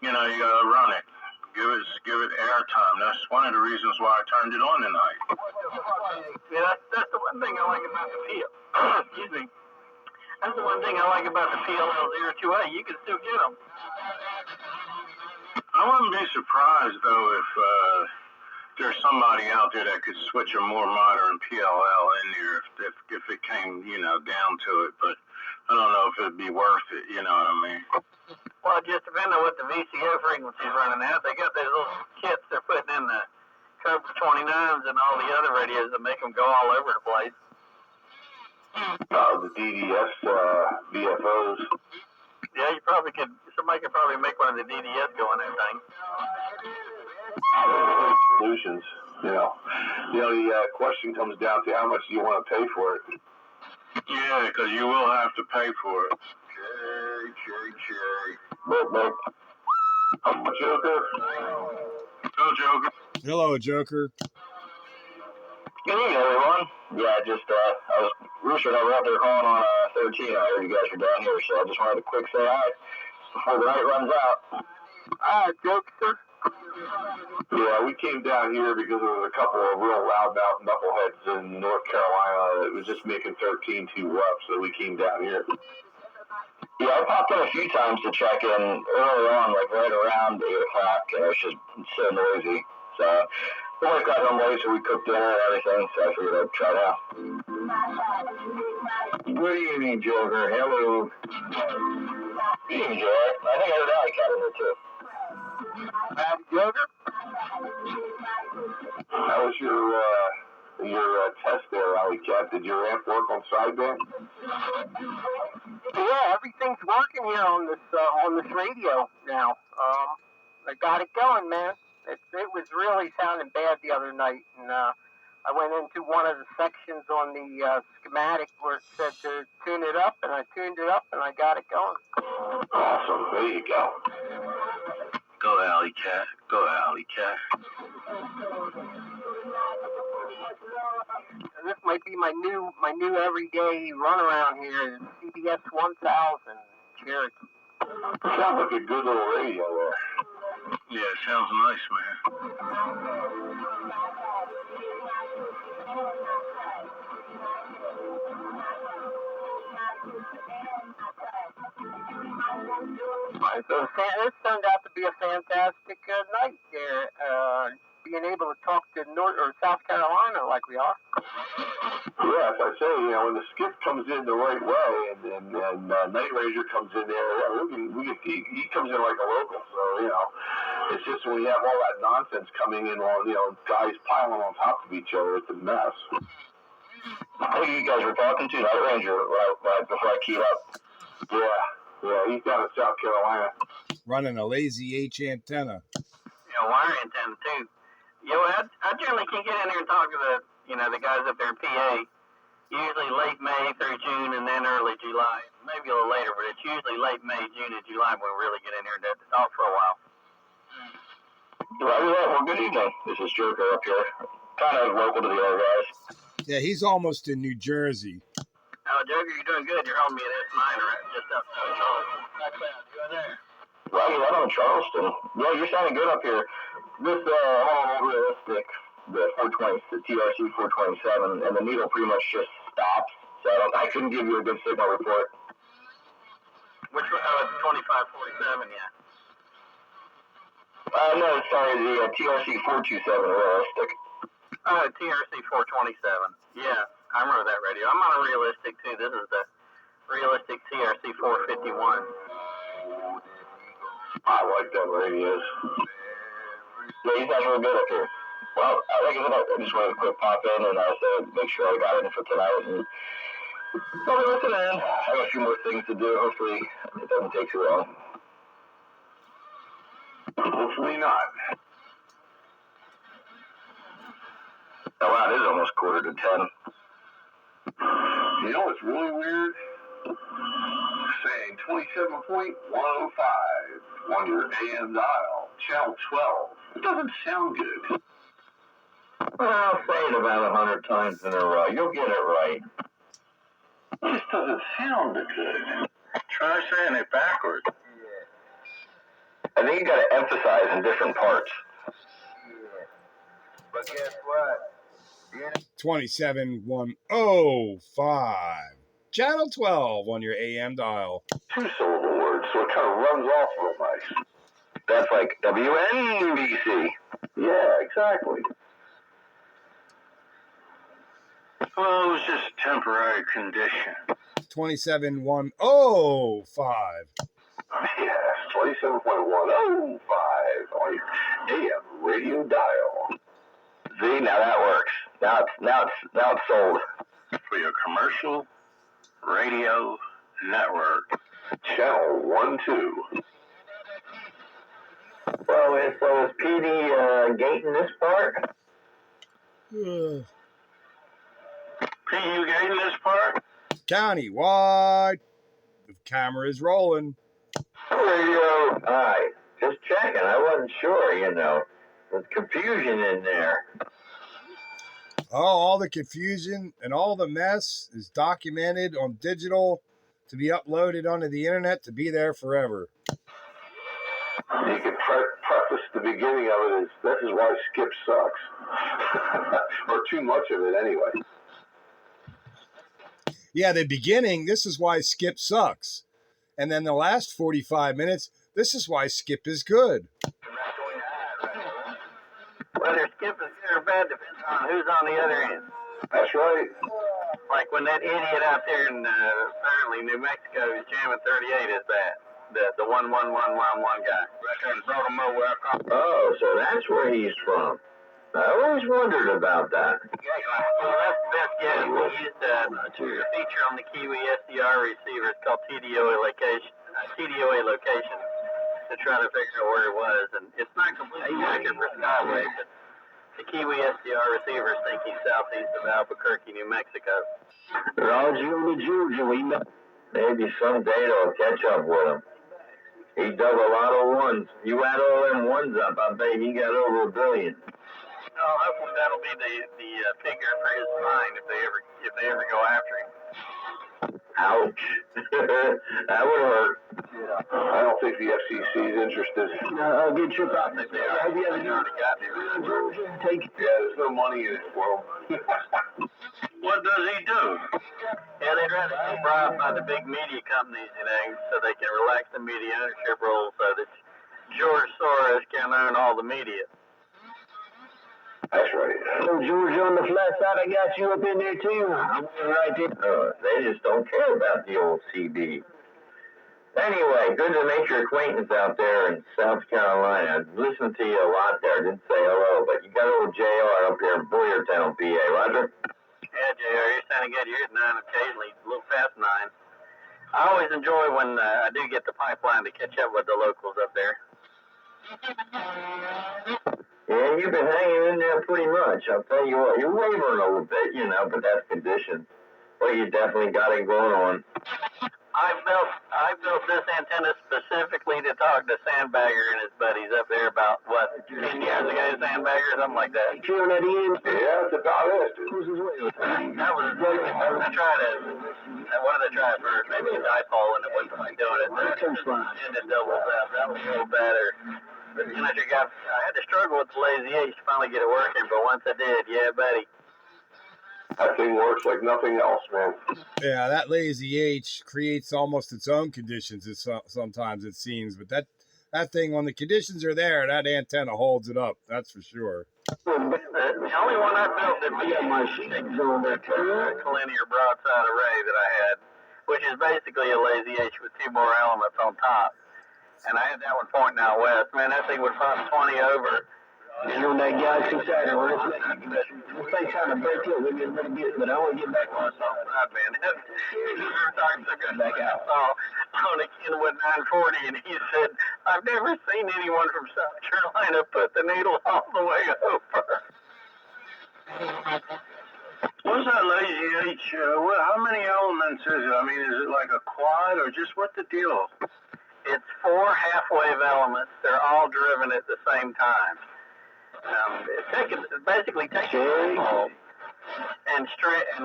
you gotta run it. Give it airtime. That's one of the reasons why I turned it on tonight. Yeah, that's the one thing I like about the PLL. Excuse me. That's the one thing I like about the PLL 02A. You can still get them. I wouldn't be surprised though if there's somebody out there that could switch a more modern PLL in there if it came down to it. But I don't know if it'd be worth it. You know what I mean? Well, it just depends on what the VCO frequency's running at. They got those little kits they're putting in the Cobra 29s and all the other radios that make them go all over the place.
The DDS VFOs.
Yeah, somebody could probably make one of the DDS go on that thing.
Solutions, the question comes down to how much do you want to pay for it?
Yeah, because you will have to pay for it. Cherry.
Joker.
Go, Joker.
Hello, Joker.
Good evening, everyone. Yeah, Rooster and I were out there calling on 13. I heard you guys were down here, so I just wanted to quick say hi before the night runs out.
Hi, Joker.
Yeah, we came down here because there was a couple of real loudmouth knuckleheads in North Carolina that was just making 13 too rough, so we came down here. Yeah, I popped in a few times to check in early on, like right around 8 o'clock, and it was just so noisy. So we always got home late, so we cooked dinner and everything, so I figured I'd try it out. Good evening, Joker. Hello. Good evening, Joker. I think I heard Alley Cat in there, too.
Howdy, Joker.
How was your test there, Alley Cat? Did your amp work on sideband?
Yeah, everything's working here on this radio now. I got it going, man. It was really sounding bad the other night, and I went into one of the sections on the schematic where it said to tune it up, and I tuned it up, and I got it going.
Awesome. There you go.
Go, Alley Cat. Go, Alley Cat.
This might be my new everyday run around here. CBS 1000 Cherokee.
Sounds like a good little radio there.
Yeah, it sounds nice, man.
So this turned out to be a fantastic night there. Being able to talk to North or South Carolina like we are.
Yeah, as I say, when the skip comes in the right way, and Night Ranger comes in there, he comes in like a local. So it's just when you have all that nonsense coming in, while guys piling on top of each other, it's a mess. Who you guys were talking to, Night Ranger, right before I keyed up? Yeah, he's down in South Carolina.
Running a lazy H antenna.
Wire antenna too. I generally can get in there and talk to the guys up there in PA. Usually late May through June and then early July. Maybe a little later, but it's usually late May, June, and July when we really get in here and talk for a while.
Well, good evening. This is Joker up here. Kind of local to the other guys.
Yeah, he's almost in New Jersey.
Oh, Joker, you're doing good. You're holding me at S9 just outside of Charleston. Not bad. You in there?
Roger that on Charleston. Yeah, you're sounding good up here. This realistic, the 420, the TRC 427, and the needle pretty much just stops. So I couldn't give you a good signal report.
Which one? Oh, it's 2547, yeah.
No, sorry, the TRC 427 realistic.
TRC 427. Yeah, I remember that radio. I'm on a realistic too. This is the realistic TRC 451.
I like them radios. Yeah, you guys were good up here. Well, like I said, I just wanted to quick pop in and make sure I got in for tonight. And listen in. I got a few more things to do. Hopefully, it doesn't take too long. Hopefully not. Oh, wow, it is almost 9:45. You know what's really weird? Saying 27.105 on your AM dial, channel 12. It doesn't sound good.
Well, say it about 100 times in a row. You'll get it right.
It just doesn't sound good.
Try saying it backwards.
I think you got to emphasize in different parts.
But guess what?
27105. Channel 12 on your AM dial.
Two-syllable words, so it kind of runs off real nice. That's like WNBC. Yeah, exactly.
Well, it was just a temporary condition.
27105.
Yes, 27.105 on your AM radio dial. See, now that works. Now it's sold.
For your commercial radio network.
Channel 12.
So is PD gating this part?
Pete, you getting this part?
Countywide. The camera is rolling.
Radio. All right. Just checking. I wasn't sure, There's confusion in there.
Oh, all the confusion and all the mess is documented on digital to be uploaded onto the internet to be there forever.
You could preface the beginning of it as, this is why Skip sucks. Or too much of it anyway.
Yeah, the beginning, this is why Skip sucks. And then the last 45 minutes, this is why Skip is good.
Whether Skip is good or bad depends on who's on the other end.
That's right.
Like when that idiot out there in apparently New Mexico is jamming 38 is that. The 11111 guy.
Oh, so that's where he's from. I always wondered about that.
Well, that's the best guess. We used a feature on the Kiwi SDR receiver. It's called TDOA location to try to figure out where it was. And it's not completely accurate for Skyway, but the Kiwi SDR receivers think he's southeast of Albuquerque, New Mexico.
Roger, we met. Maybe someday they'll catch up with him. He dug a lot of ones. You add all them ones up, I bet he got over $1 billion.
Oh, hopefully that'll be the figure for his fine if they ever go after him.
Ouch. That would hurt.
Yeah. I don't think the FCC is interested.
I'll get you about
If they are, they already got there.
Take
Yeah, there's no money in it for him.
What does he do?
Yeah, they'd rather get bribed by the big media companies, so they can relax the media ownership rules so that George Soros can own all the media.
That's right.
So, George, on the flat side, I got you up in there, too. I'm right there. They just don't care about the old CB. Anyway, good to make your acquaintance out there in South Carolina. I listened to you a lot there. I didn't say hello, but you got old JR up here in Boyertown, PA, Roger?
Yeah, JR, you're sounding good. You're at 9 occasionally, a little past 9. I always enjoy when I do get the pipeline to catch up with the locals up there.
Yeah, you've been hanging in there pretty much. I'll tell you what, you're wavering a little bit, but that's conditions. Well, you definitely got it going on.
I built this antenna specifically to talk to Sandbagger and his buddies up there about, 10 years ago, Sandbagger, something like that.
Feeling at the end?
Yeah, that's about it.
That was what did they try first? Maybe a dipole, and it wasn't like doing it. And it doubles up. That was a little better. But, I had to struggle with the Lazy H to finally get it working, but once I did, yeah, buddy.
That thing works like nothing else, man.
Yeah, that Lazy H creates almost its own conditions sometimes, it seems. But that thing, when the conditions are there, that antenna holds it up. That's for sure.
The only one I built that was my shingles on that linear broadside array that I had, which is basically a lazy H with 2 more elements on top. And I had that one pointing out west. Man, that thing would pump 20 over.
And on that Galaxy Saturn, this thing trying to break it, we didn't really get it, but I want to get back on the side,
man. Back out. On a Kenwood 940, and he said, I've never seen anyone from South Carolina put the needle all the way over. What's that lazy H? How many elements is it? I mean, is it like a quad, or just what the deal? It's 4 half-wave elements. They're all driven at the same time. Basically take it and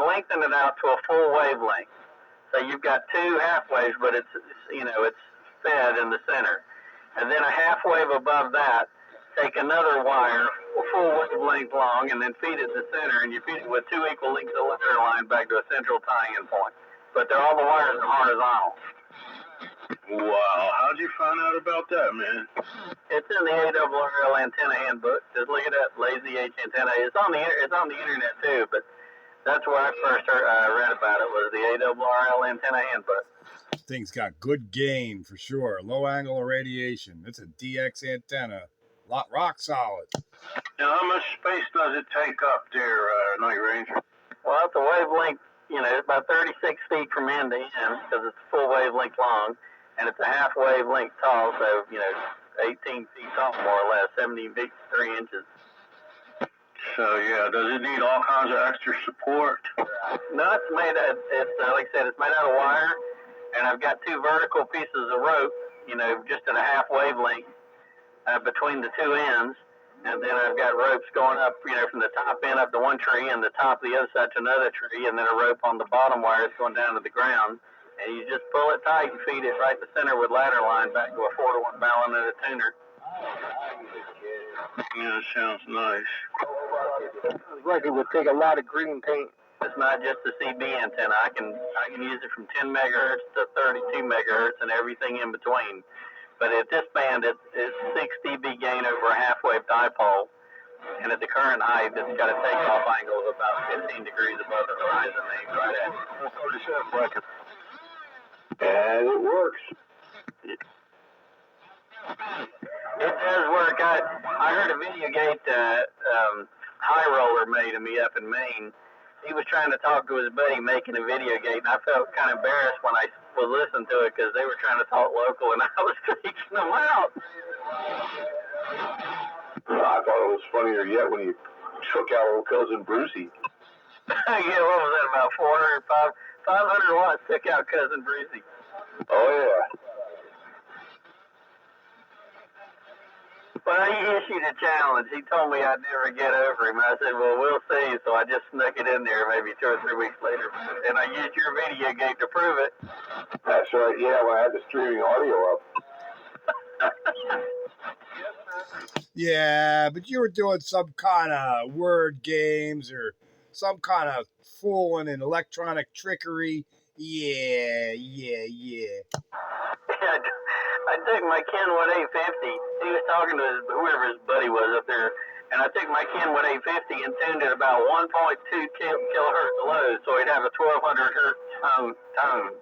lengthen it out to a full wavelength. So you've got 2 half waves, but it's fed in the center. And then a half wave above that, take another wire, full wavelength long, and then feed it in the center, and you feed it with 2 equal lengths of ladder line back to a central tying-in point. But all the wires are horizontal. Wow, how'd you find out about that, man? It's in the ARRL antenna handbook. Just look at that lazy H antenna. It's on the internet too, but that's where I first read about it, was the ARRL antenna handbook.
Thing's got good gain for sure. Low angle irradiation. It's a DX antenna. Rock solid.
Now, how much space does it take up there, Night Ranger? Well, it's a wavelength, it's about 36 feet from end to end, because it's full wavelength long. And it's a half wavelength tall, so, 18 feet tall, more or less, 17 feet, 3 inches. So, yeah, does it need all kinds of extra support? No, it's like I said, it's made out of wire, and I've got 2 vertical pieces of rope, just at a half wavelength between the 2 ends. And then I've got ropes going up, from the top end up to one tree, and the top of the other side to another tree, and then a rope on the bottom wires going down to the ground. And you just pull it tight and feed it right in the center with ladder line back to a 4-to-1 balun and a tuner. Yeah, sounds nice.
Like it would take a lot of green paint.
It's not just the CB antenna. I can use it from 10 megahertz to 32 megahertz and everything in between. But at this band, it's 6 dB gain over a half-wave dipole. And at the current height, it's got a takeoff angle of about 15 degrees above the horizon. Aimed right at
147 bracket. And it works.
It does work. I heard a video gate high roller made of me up in Maine. He was trying to talk to his buddy making a video gate, and I felt kind of embarrassed when I was listening to it because they were trying to talk local, and I was freaking them out.
I thought it was funnier yet when you took out old cousin Brucey.
Yeah, what was that, about 500 watts took out cousin Brucey.
Oh, yeah.
Well, he issued a challenge. He told me I'd never get over him. I said, well, we'll see. So I just snuck it in there maybe 2 or 3 weeks later. And I used your video gate to prove it.
That's right. Yeah, when I had the streaming audio up.
Yeah, but you were doing some kind of word games or some kind of fooling and electronic trickery. Yeah.
I took my Kenwood 850. He was talking to whoever his buddy was up there, and I took my Kenwood 850 and tuned it about 1.2 kilohertz low, so he'd have a 1200 hertz tone.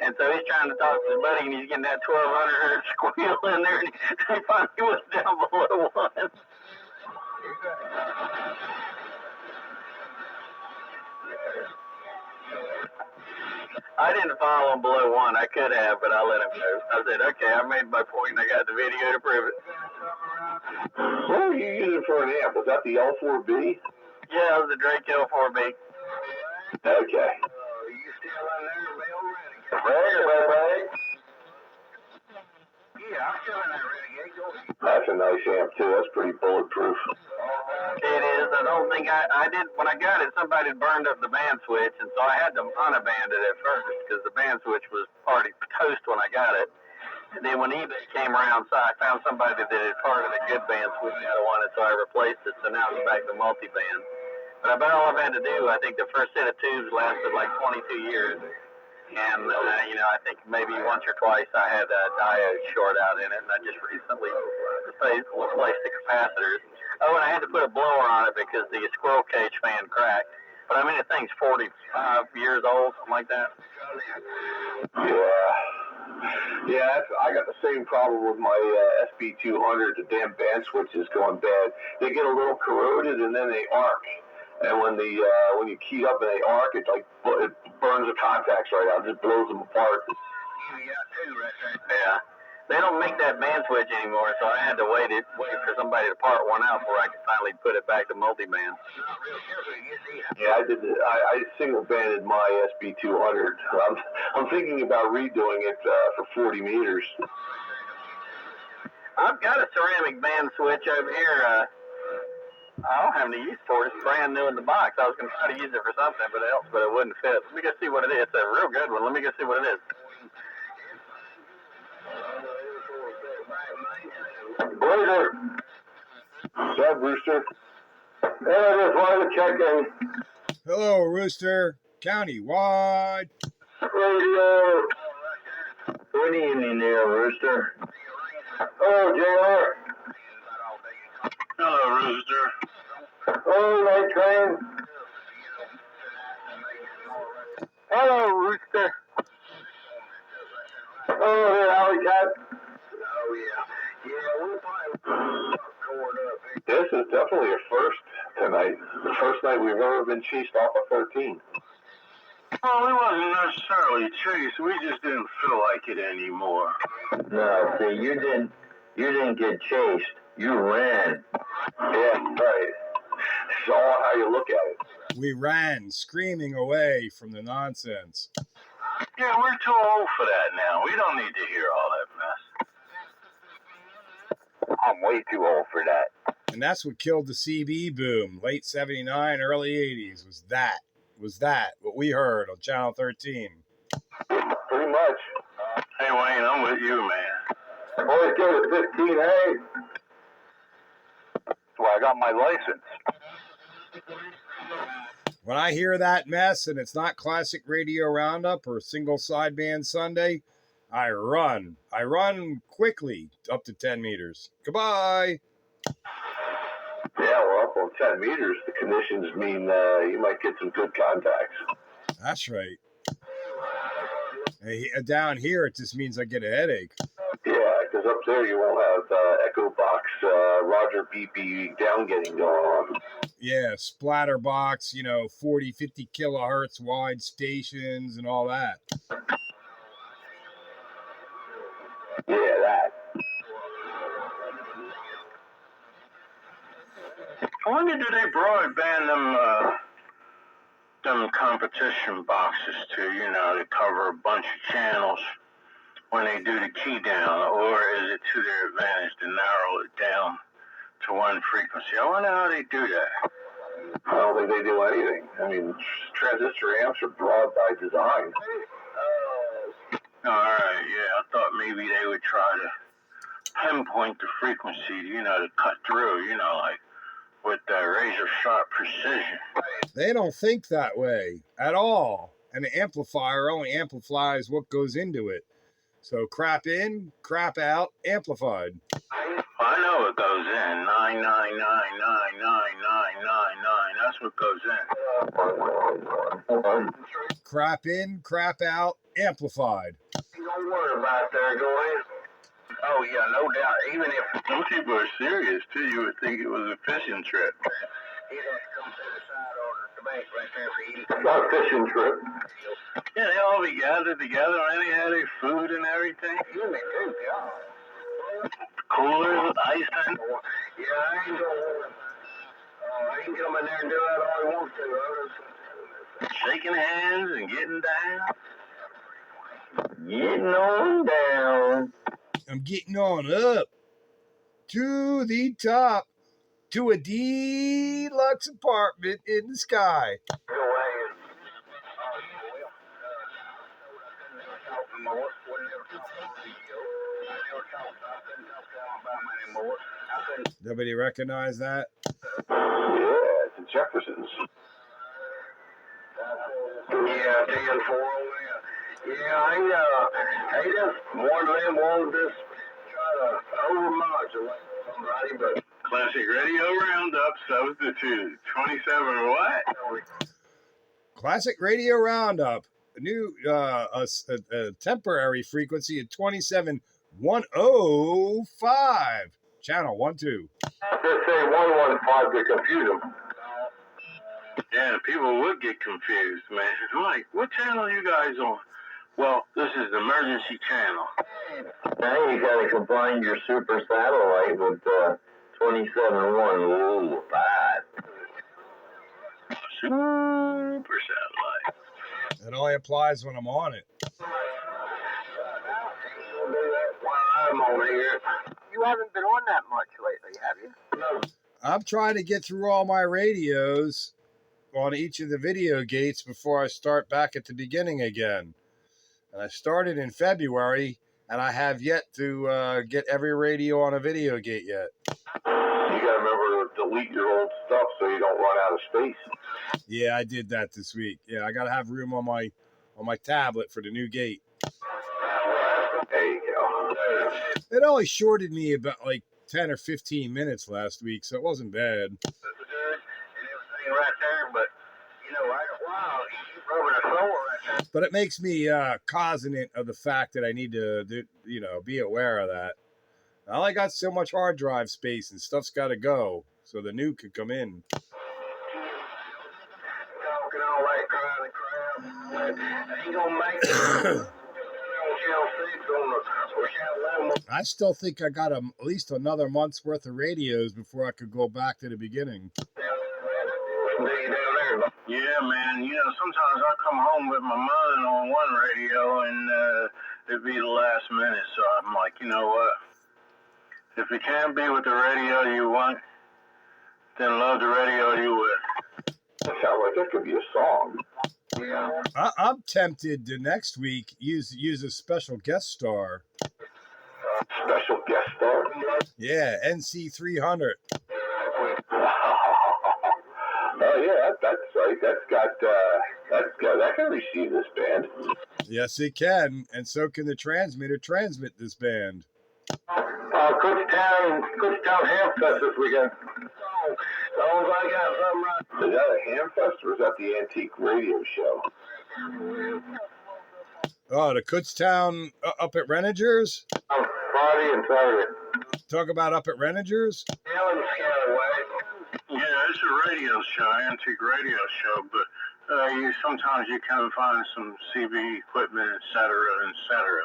And so he's trying to talk to his buddy, and he's getting that 1200 hertz squeal in there, and he finally was down below 1. I didn't follow him below 1. I could have, but I let him know. I said, okay, I made my point, and I got the video to prove it.
What were you using for an amp? Was that the L4B?
Yeah, it was the Drake L4B.
Okay.
You still in there, Bill?
Ready?
Yeah, I'm still in there, Renegade.
That's a nice amp, too. That's pretty bulletproof.
It is. I don't think I did. When I got it, somebody had burned up the band switch, and so I had to unaband it at first because the band switch was already toast when I got it. And then when eBay came around, so I found somebody that had parted a good band switch out of one, and so I replaced it. So now it's back to multi-band. But about all I've had to do, I think the first set of tubes lasted like 22 years. And, I think maybe once or twice I had a diode short out in it, and I just recently replaced the capacitors. Oh, and I had to put a blower on it because the squirrel cage fan cracked. But I mean, the thing's 45 years old, something like that.
Yeah, I got the same problem with my SB200. The damn band switch is going bad. They get a little corroded and then they arc. And when you key up and they arc, it burns the contacts right out. It just blows them apart.
Yeah. They don't make that band switch anymore, so I had to wait for somebody to part one out before I could finally put it back to multi-band.
Yeah, I did. I single banded my SB200. I'm thinking about redoing it for 40 meters.
I've got a ceramic band switch over here. I don't have any use for it. It's brand new in the box. I was going to try to use it for something else, but it wouldn't fit. Let me go see what it is. It's a real good one. Let me go see what it is.
Blazer. What's up, Rooster? Hey, I just wanted to check in.
Hello, Rooster. Countywide.
Radio. Good evening there, Rooster. Oh, JR.
Hello, Rooster.
Oh, night train.
Hello, Rooster.
Oh, hey, Alley Cat. This is definitely a first tonight. The first night we've ever been chased off of 13.
Well, we wasn't necessarily chased. We just didn't feel like it anymore.
No, see, you didn't get chased. You ran.
Yeah, right. It's all how you look at it.
We ran, screaming away from the nonsense.
Yeah, we're too old for that now. We don't need to hear all that mess.
I'm way too old for that.
And that's what killed the CB boom, late 79, early 80s, was that, what we heard on Channel 13.
Pretty much.
Hey, Wayne, I'm with you, man.
Always give it 15, hey? That's why I got my license.
When I hear that mess and it's not classic radio roundup or single sideband Sunday, I run. I run quickly up to 10 meters. Goodbye.
Yeah, we're up on 10 meters. The conditions mean you might get some good contacts.
That's right. Hey, down here, it just means I get a headache.
Yeah, because up there you won't have Echo Box, Roger BP down getting going on.
Yeah, splatter box, 40, 50 kilohertz wide stations and all that.
Yeah, that.
I wonder, do they broadband them competition boxes to cover a bunch of channels when they do the key down, or is it to their advantage to narrow it down to one frequency? I wonder how they do that.
I don't think they do anything. I mean, transistor amps are broad by design.
All right, yeah, I thought maybe they would try to pinpoint the frequency, to cut through, like with razor sharp precision.
They don't think that way at all. And the amplifier only amplifies what goes into it. So crap in, crap out, amplified.
I know what goes in. 9999999. That's what goes in.
Crap in, crap out, amplified.
Don't worry about that, going.
Oh yeah, no doubt. Even if some people are serious too, you would think it was a fishing trip.
Not a fishing trip.
Yeah, they all be gathered together and they had their food and everything. Coolers, ice and...
Yeah, I ain't going. I can come in there and do that all I want to.
Shaking hands and getting down.
Getting on down.
I'm getting on up to the top to a deluxe apartment in the sky. Nobody recognize that?
Yeah, it's the Jeffersons.
Yeah,
Yeah, I just one of them won't just try to overmodulate somebody, but
Classic Radio Roundup substitute 27 what?
Classic Radio Roundup. A new a temporary frequency of 27105. Channel 12.
just say 115 to confuse them.
Yeah, people would get confused, man. I'm like, what channel are you guys on? Well, this is the emergency channel.
Now you gotta combine your super satellite with 27.105.
Super satellite.
It only applies when I'm on it.
I'm over here. You haven't been on that much lately, have you?
No.
I'm trying to get through all my radios on each of the video gates before I start back at the beginning again. And I started in February, and I have yet to get every radio on a video gate yet.
You gotta remember to delete your old stuff so you don't run out of space.
Yeah, I did that this week. Yeah, I gotta have room on my tablet for the new gate.
There you go.
It only shorted me about like 10 or 15 minutes last week, so it wasn't bad.
And everything right there, but you know, wow, he's rubbing a sore right there.
But it makes me cognizant of the fact that I need to, be aware of that. I only got so much hard drive space, and stuff's got to go, so the new could come in.
Talking all that crying and crap. Ain't gonna make it.
I still think I got at least another month's worth of radios before I could go back to the beginning.
Yeah, man. You know, sometimes I come home with my mind on one radio, and it'd be the last minute. So I'm like, you know what? If you can't be with the radio you want, then love the radio you with.
That sounds like that could be a song. Yeah.
I'm tempted to next week use a special guest star.
Special guest star.
Yeah, NC300.
Oh yeah, that's right. That can receive this band.
Yes, it can, and so can the transmitter transmit this band.
Kutztown Hamfest this weekend. Oh, I got something right. Is that a Hamfest or is that the Antique Radio Show?
Oh, the Kutztown up at Renninger's?
Friday and Saturday.
Talk about up at Renninger's?
Yeah, it's a radio show, antique radio show, but sometimes you can find some CB equipment, et cetera, et cetera.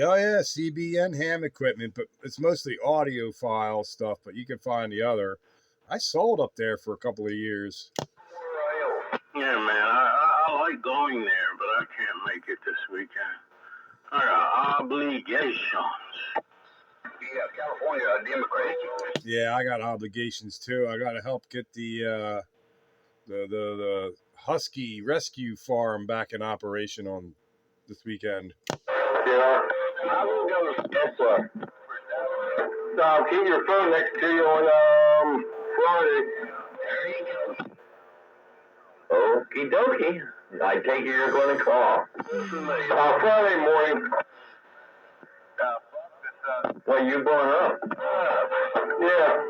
Oh, yeah, CB and ham equipment, but it's mostly audiophile stuff, but you can find the other. I sold up there for a couple of years.
Yeah, man, I like going there, but I can't make it this weekend. I got obligations.
Yeah, California Democrat.
Yeah, I got obligations too. I got to help get the Husky Rescue Farm back in operation on this weekend.
Yeah, I will go to Tesla. Keep your phone next to you on Friday. There you go.
Okie dokie. I take it you're going to call.
Friday morning.
Well, you going up?
Yeah.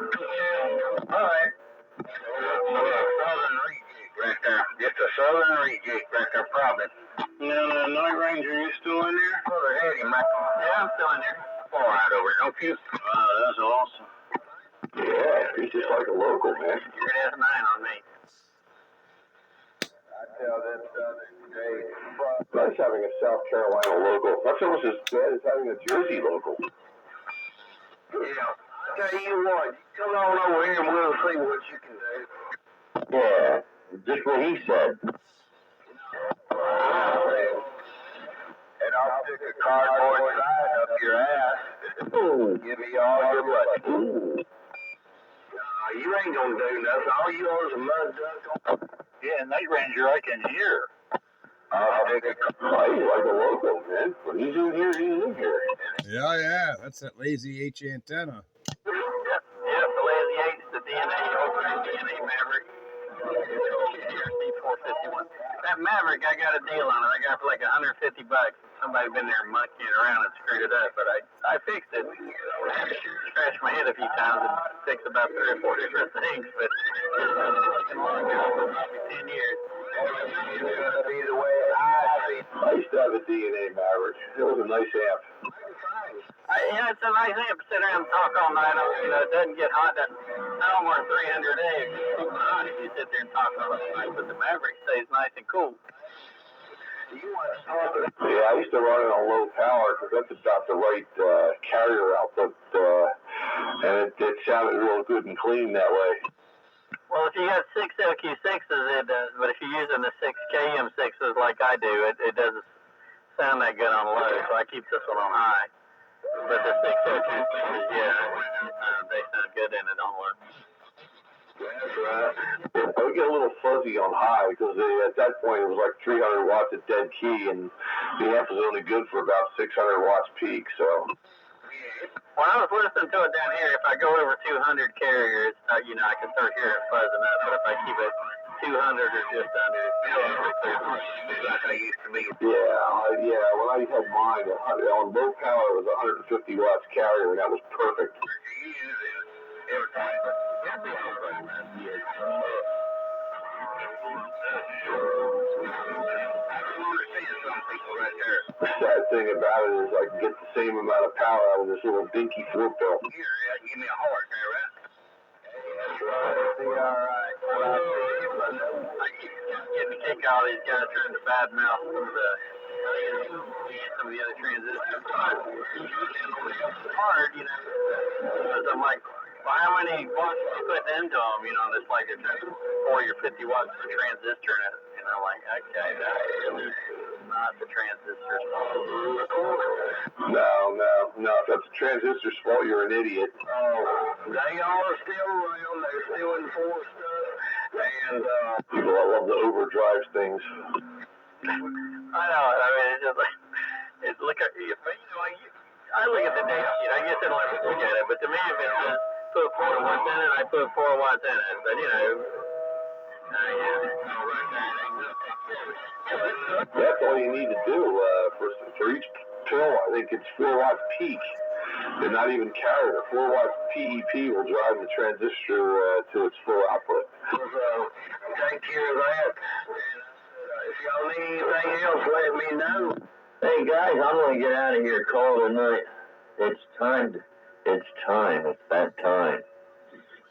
All right. Southern reject right there. Just a southern reject right there, probably.
No, Night Ranger, you still in there?
Brother Eddie, yeah, I'm still in there. All right over here, don't you?
That's awesome.
Yeah, he's just like a local, man.
You're an S9 on me. I tell them Southern today.
Nice having a South Carolina local. That's almost as bad as having a Jersey local.
Yeah, I tell you what, come on over here and we'll see what you can do.
Yeah, just what he said.
And I'll stick a cardboard sign up your ass.
Ooh.
Give me all your money.
Ooh.
You ain't gonna do nothing. All you are is a mud duck.
Yeah, Night Ranger, I can hear.
I'll take a
He's like a local, man. When he's in here, he's in here.
Yeah, that's that lazy H antenna.
Yep, the lazy H, the DNA, DNA Maverick. C451. That Maverick, I got a deal on it. I got it for like $150.
somebody been there monkeying around and screwed it up, but I fixed it. Scratched my head a few times and fixed about 3 or 4 different things, but it's been fucking long ago, probably 10 years.
Either way, I used to have a DNA Maverick. It was a nice amp.
Yeah, it's a nice amp to sit around and talk all night on. You know, it doesn't get hot. No more than 300 days. It's super hot if you sit there and talk all night, but the Maverick stays nice and cool.
Yeah, I used to run it on low power because that's about the right carrier output, and it sounded real good and clean that way.
Well, if you have 6 LQ6s, it does, but if you're using the 6 KM6s like I do, it doesn't sound that good on low, so I keep this one on high. But the 6 LQ6s, yeah, they sound good in it on low.
That's right. I would get a little fuzzy on high because at that point it was like 300 watts at dead key, and the amp was only good for about 600 watts peak. So.
When I was listening to it down here, if I go over 200 carriers, you know, I can start hearing it fuzzing up. But if I keep it 200 or just under, it's like I used to be.
Yeah. When I had mine on low power, it was 150 watts carrier, and that was perfect. The sad thing about it is I can get the same amount of power out of this little dinky 4-pill.
Give me a heart there, right? That's right. Be all right. I keep getting a kick out of these guys trying to badmouth some of the other transistors. It's hard, you know, because I'm like, well, how many watts are you putting into them? You know, and it's like it's 40 or 50 watts of a transistor in it. And I'm like, okay, that is not the transistor's fault.
No. If that's a transistor's fault, you're an idiot.
They are still around. They're still in force stuff. And
people love the overdrive things.
I know. I mean, it's just like look at you know, I look at the data sheet. I guess I don't have to look at it, but to me, if it says put 4 watts in it, I put 4 watts in it. But you know,
that's all you need to do for each pill. I think it's 4 watts peak. They're not even carrier. 4 watts PEP will drive the transistor to its full output.
So take care of that. If y'all need anything else, let me know.
Hey guys, I'm gonna get out of here. Call it a night. It's time. It's that time.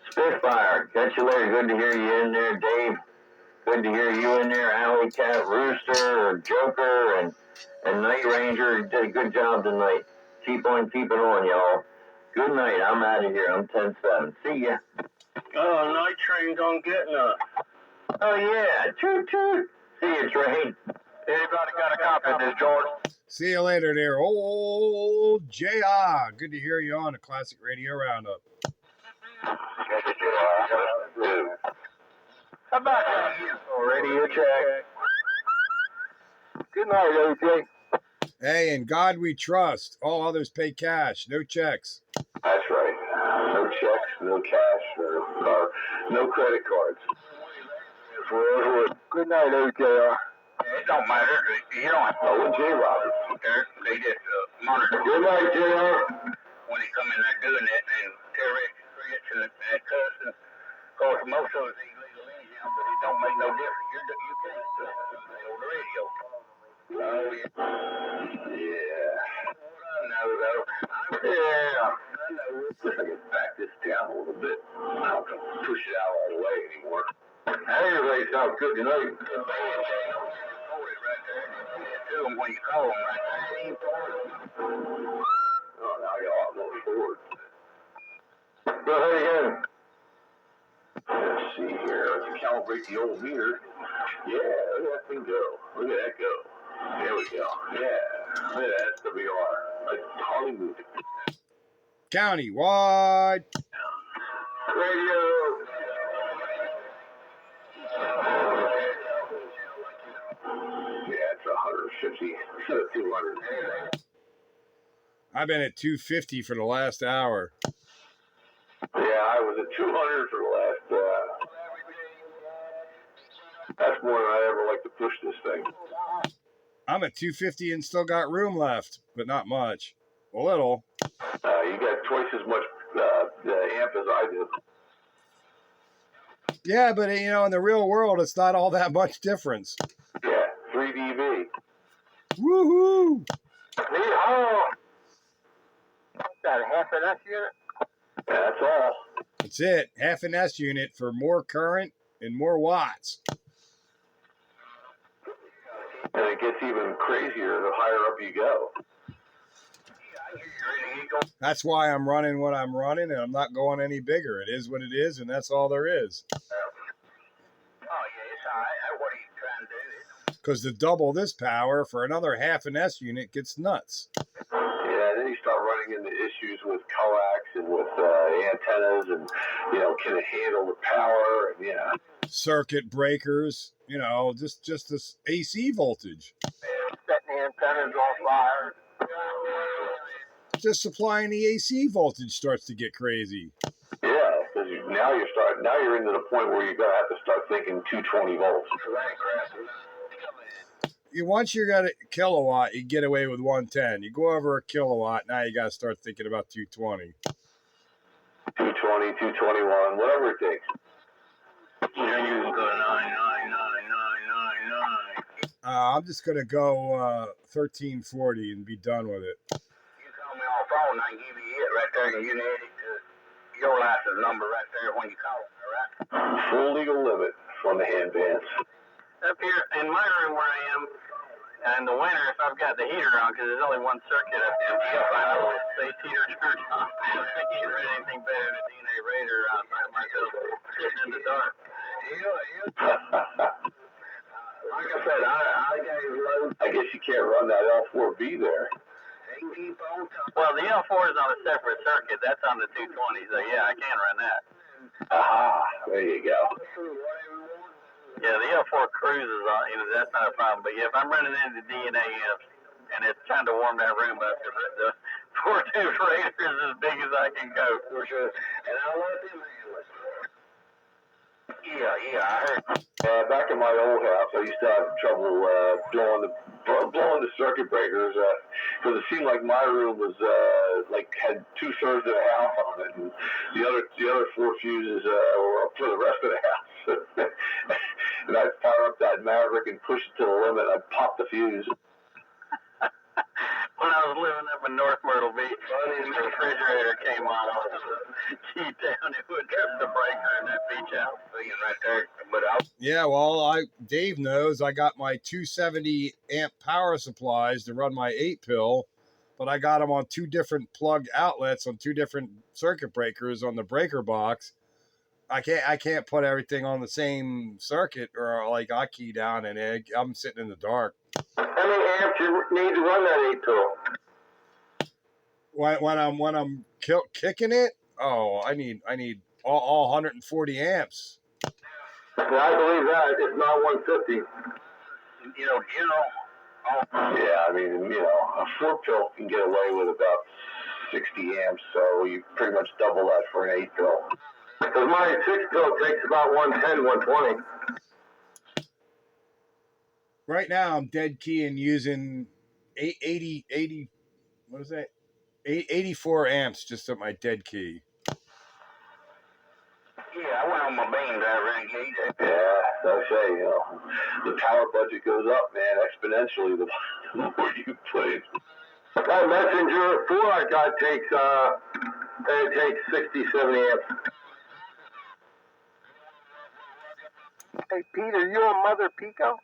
Spitfire, catch you later. Good to hear you in there, Dave. Good to hear you in there, Alley Cat, Rooster, Joker, and Night Ranger. You did a good job tonight. Keep on keeping on, y'all. Good night. I'm out of here. I'm 10-7. See ya.
Oh, Night Train don't get none.
Oh, yeah. Toot, toot. See you, Train.
Anybody got a copy of this, Jordan?
See you later there, old JR. Good to hear you on a Classic Radio Roundup.
How about you? Radio check. Good night, AJ.
Hey, in God we trust. All others pay cash, no checks.
That's right. No checks, no cash, or no credit cards.
Good night, AJ. It don't matter. You don't have to.
Oh, and J. Roberts.
They just monitor.
Good night, JR.
When they come in there doing it and terrorist threats and cussing. Of course, most of it's illegal anyhow, but it don't make no difference. You can't on the radio. Oh, yeah.
Yeah.
I know, though.
Yeah. I know. If I can back this down a little bit, I don't have to push it out all the way anymore. Everybody sounds good tonight.
When you call them right there.
Oh, now I got a lot more forward.
Go ahead again.
Let's see here. Let's calibrate the old meter. Yeah, look at that thing go. Look at that go. There we go. Yeah. Look at that SWR. Like hardly moving.
Countywide.
Radio. Yeah, it's 150. 200.
I've been at 250 for the last hour.
Yeah, I was at 200 for the last. That's more than I ever like to push this thing.
I'm at 250 and still got room left, but not much. A little.
You got twice as much amp as I do.
Yeah, but you know, in the real world, it's not all that much difference.
Yeah, 3 dB.
Woohoo!
Yeehaw! Got a half an S unit?
That's all.
That's it. Half an S unit for more current and more watts.
And it gets even crazier the higher up you go.
That's why I'm running what I'm running, and I'm not going any bigger. It is what it is, and that's all there is.
Oh, yeah, it's all right. What are you trying to do?
Because to double this power for another half an S unit gets nuts.
Yeah, then you start running into issues with coax and with antennas, and you know, can it handle the power? And yeah,
circuit breakers. You know, just this AC voltage.
Setting the antennas on fire.
Just supplying the AC voltage starts to get crazy.
yeah, because now you're into the point where you're gonna have to start thinking 220 volts.
Once you got a kilowatt, you get away with 110. You go over a kilowatt, now you got to start thinking about 220.
220, 221, whatever it takes.
Yeah, you can go 9999999.
I'm just gonna go 1340 and be done with it.
You call me on the phone, I can give you it right there, and you can add it to your license number right there when you call it, all right?
Full legal limit on the handbands.
Up here in my room where I am, in the winter, if I've got the heater on, because there's only one circuit up there, if I know it's space heater turned on, I can't read anything better than a DNA radar outside myself sitting in the dark. Like I said, I gave low.
I guess you can't run that L4B there.
Well, the L4 is on a separate circuit. That's on the 220, so yeah, I can run that.
Ah, there you go.
Yeah, the L4 cruises on, you know, that's not a problem. But yeah, if I'm running into DNA amps and it's trying to warm that room up, because the 4-tube radar is as big as I can go. For sure. And I love them handlers. Yeah, I heard.
Back in my old house, I used to have trouble blowing the circuit breakers because it seemed like my room was like had 2/3 of the house on it, and the other 4 fuses were up for the rest of the house. And I'd fire up that Maverick and push it to the limit. I'd pop the fuse.
When I was living up in North Myrtle Beach, the refrigerator came on. Key down, it would trip the breaker in that beach house being right there. But
Yeah, well, Dave knows I got my 270 amp power supplies to run my 8-pill, but I got them on 2 different plug outlets on 2 different circuit breakers on the breaker box. I can't put everything on the same circuit, or like I key down and I'm sitting in the dark.
how many amps you need to run that 8-pill?
When I'm kicking it, I need all 140 amps.
Yeah, I believe that. It's not 150. You know.
Yeah, I mean, you know, a 4-pill can get away with about 60 amps, so you pretty much double that for an 8-pill.
Because my 6-pill takes about 110, 120.
Right now, I'm dead keying using 80. What is that? 84 amps just at my dead key.
Yeah, I went on my beam drive renegade.
Yeah, I say, you know, the power budget goes up, man, exponentially the more you put in.
That Messenger 4 I got takes 60, 70 amps. Hey, Peter, you a Mother Pico?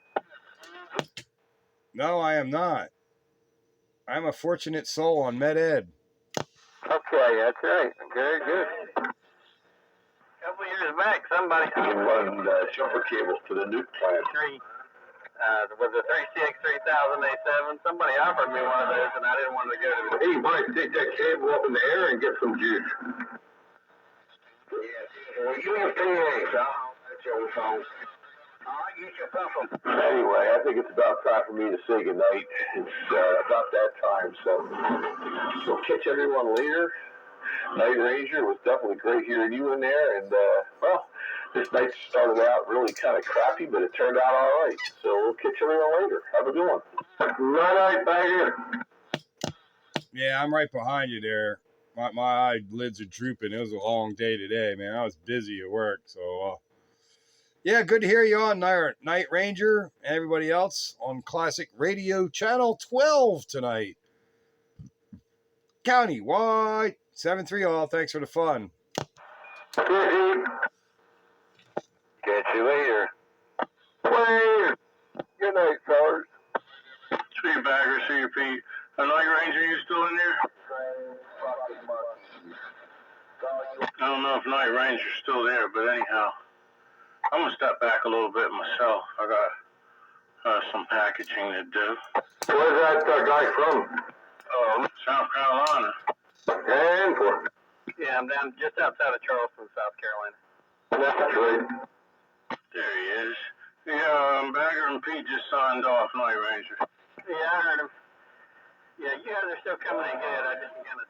No, I am not. I'm a fortunate soul on Med Ed.
Okay, that's right. Very good. A couple years back, somebody
You can run jumper cables to the nuke plant.
was a 3CX3000A7. Somebody offered me one of those, and I didn't want to go to the. Hey, Mike, take that cable up in the air and get some juice. Yeah, well, give me a PA, I'll let you on the phone. I'll get you a puff.
Anyway, I think it's about time for me to say goodnight. It's about that time, so catch everyone later. Night Ranger, it was definitely great hearing you in there, and well, This night started out really kind of crappy, but it turned out all right. So we'll catch everyone later. Have a good one. Night, Bagger.
Yeah, I'm right behind you there. My eyelids are drooping. It was a long day today, man. I was busy at work. So, yeah, good to hear you on Night Ranger and everybody else on Classic Radio Channel 12 tonight. County-wide, 7-3 all. Thanks for the fun.
Catch you later. Later. Good night, fellas.
See you, Bagger. See you, Pete. Night Ranger, you still in there? I don't know if Night Ranger's still there, but anyhow, I'm going to step back a little bit myself. I got some packaging to do.
Where's that guy from?
South Carolina.
And for?
Yeah, I'm down just outside of Charleston, South Carolina.
That's right.
There he is. Yeah, Bagger and Pete just signed off, Night Ranger.
Yeah, I heard him. Yeah, you guys are still coming in good. I just kind of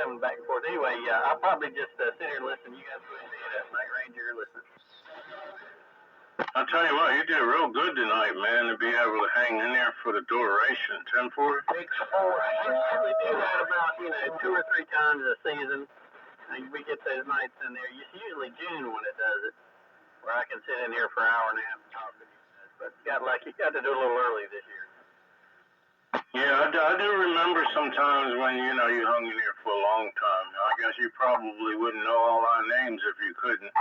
coming back and forth. Anyway, yeah, I'll probably just sit here and listen. You guys go ahead and see that Night Ranger listen.
I'll tell you what, you did real good tonight, man, to be able to hang in there for the duration. 10-4?
I usually do that about, 2 or 3 times a season. And we get those nights in there. It's usually June when it does it, where I can sit in here for an hour and a half and talk to you guys. But got to do a little early this year.
Yeah, I do remember sometimes when, you hung in here for a long time. I guess you probably wouldn't know all our names if you couldn't.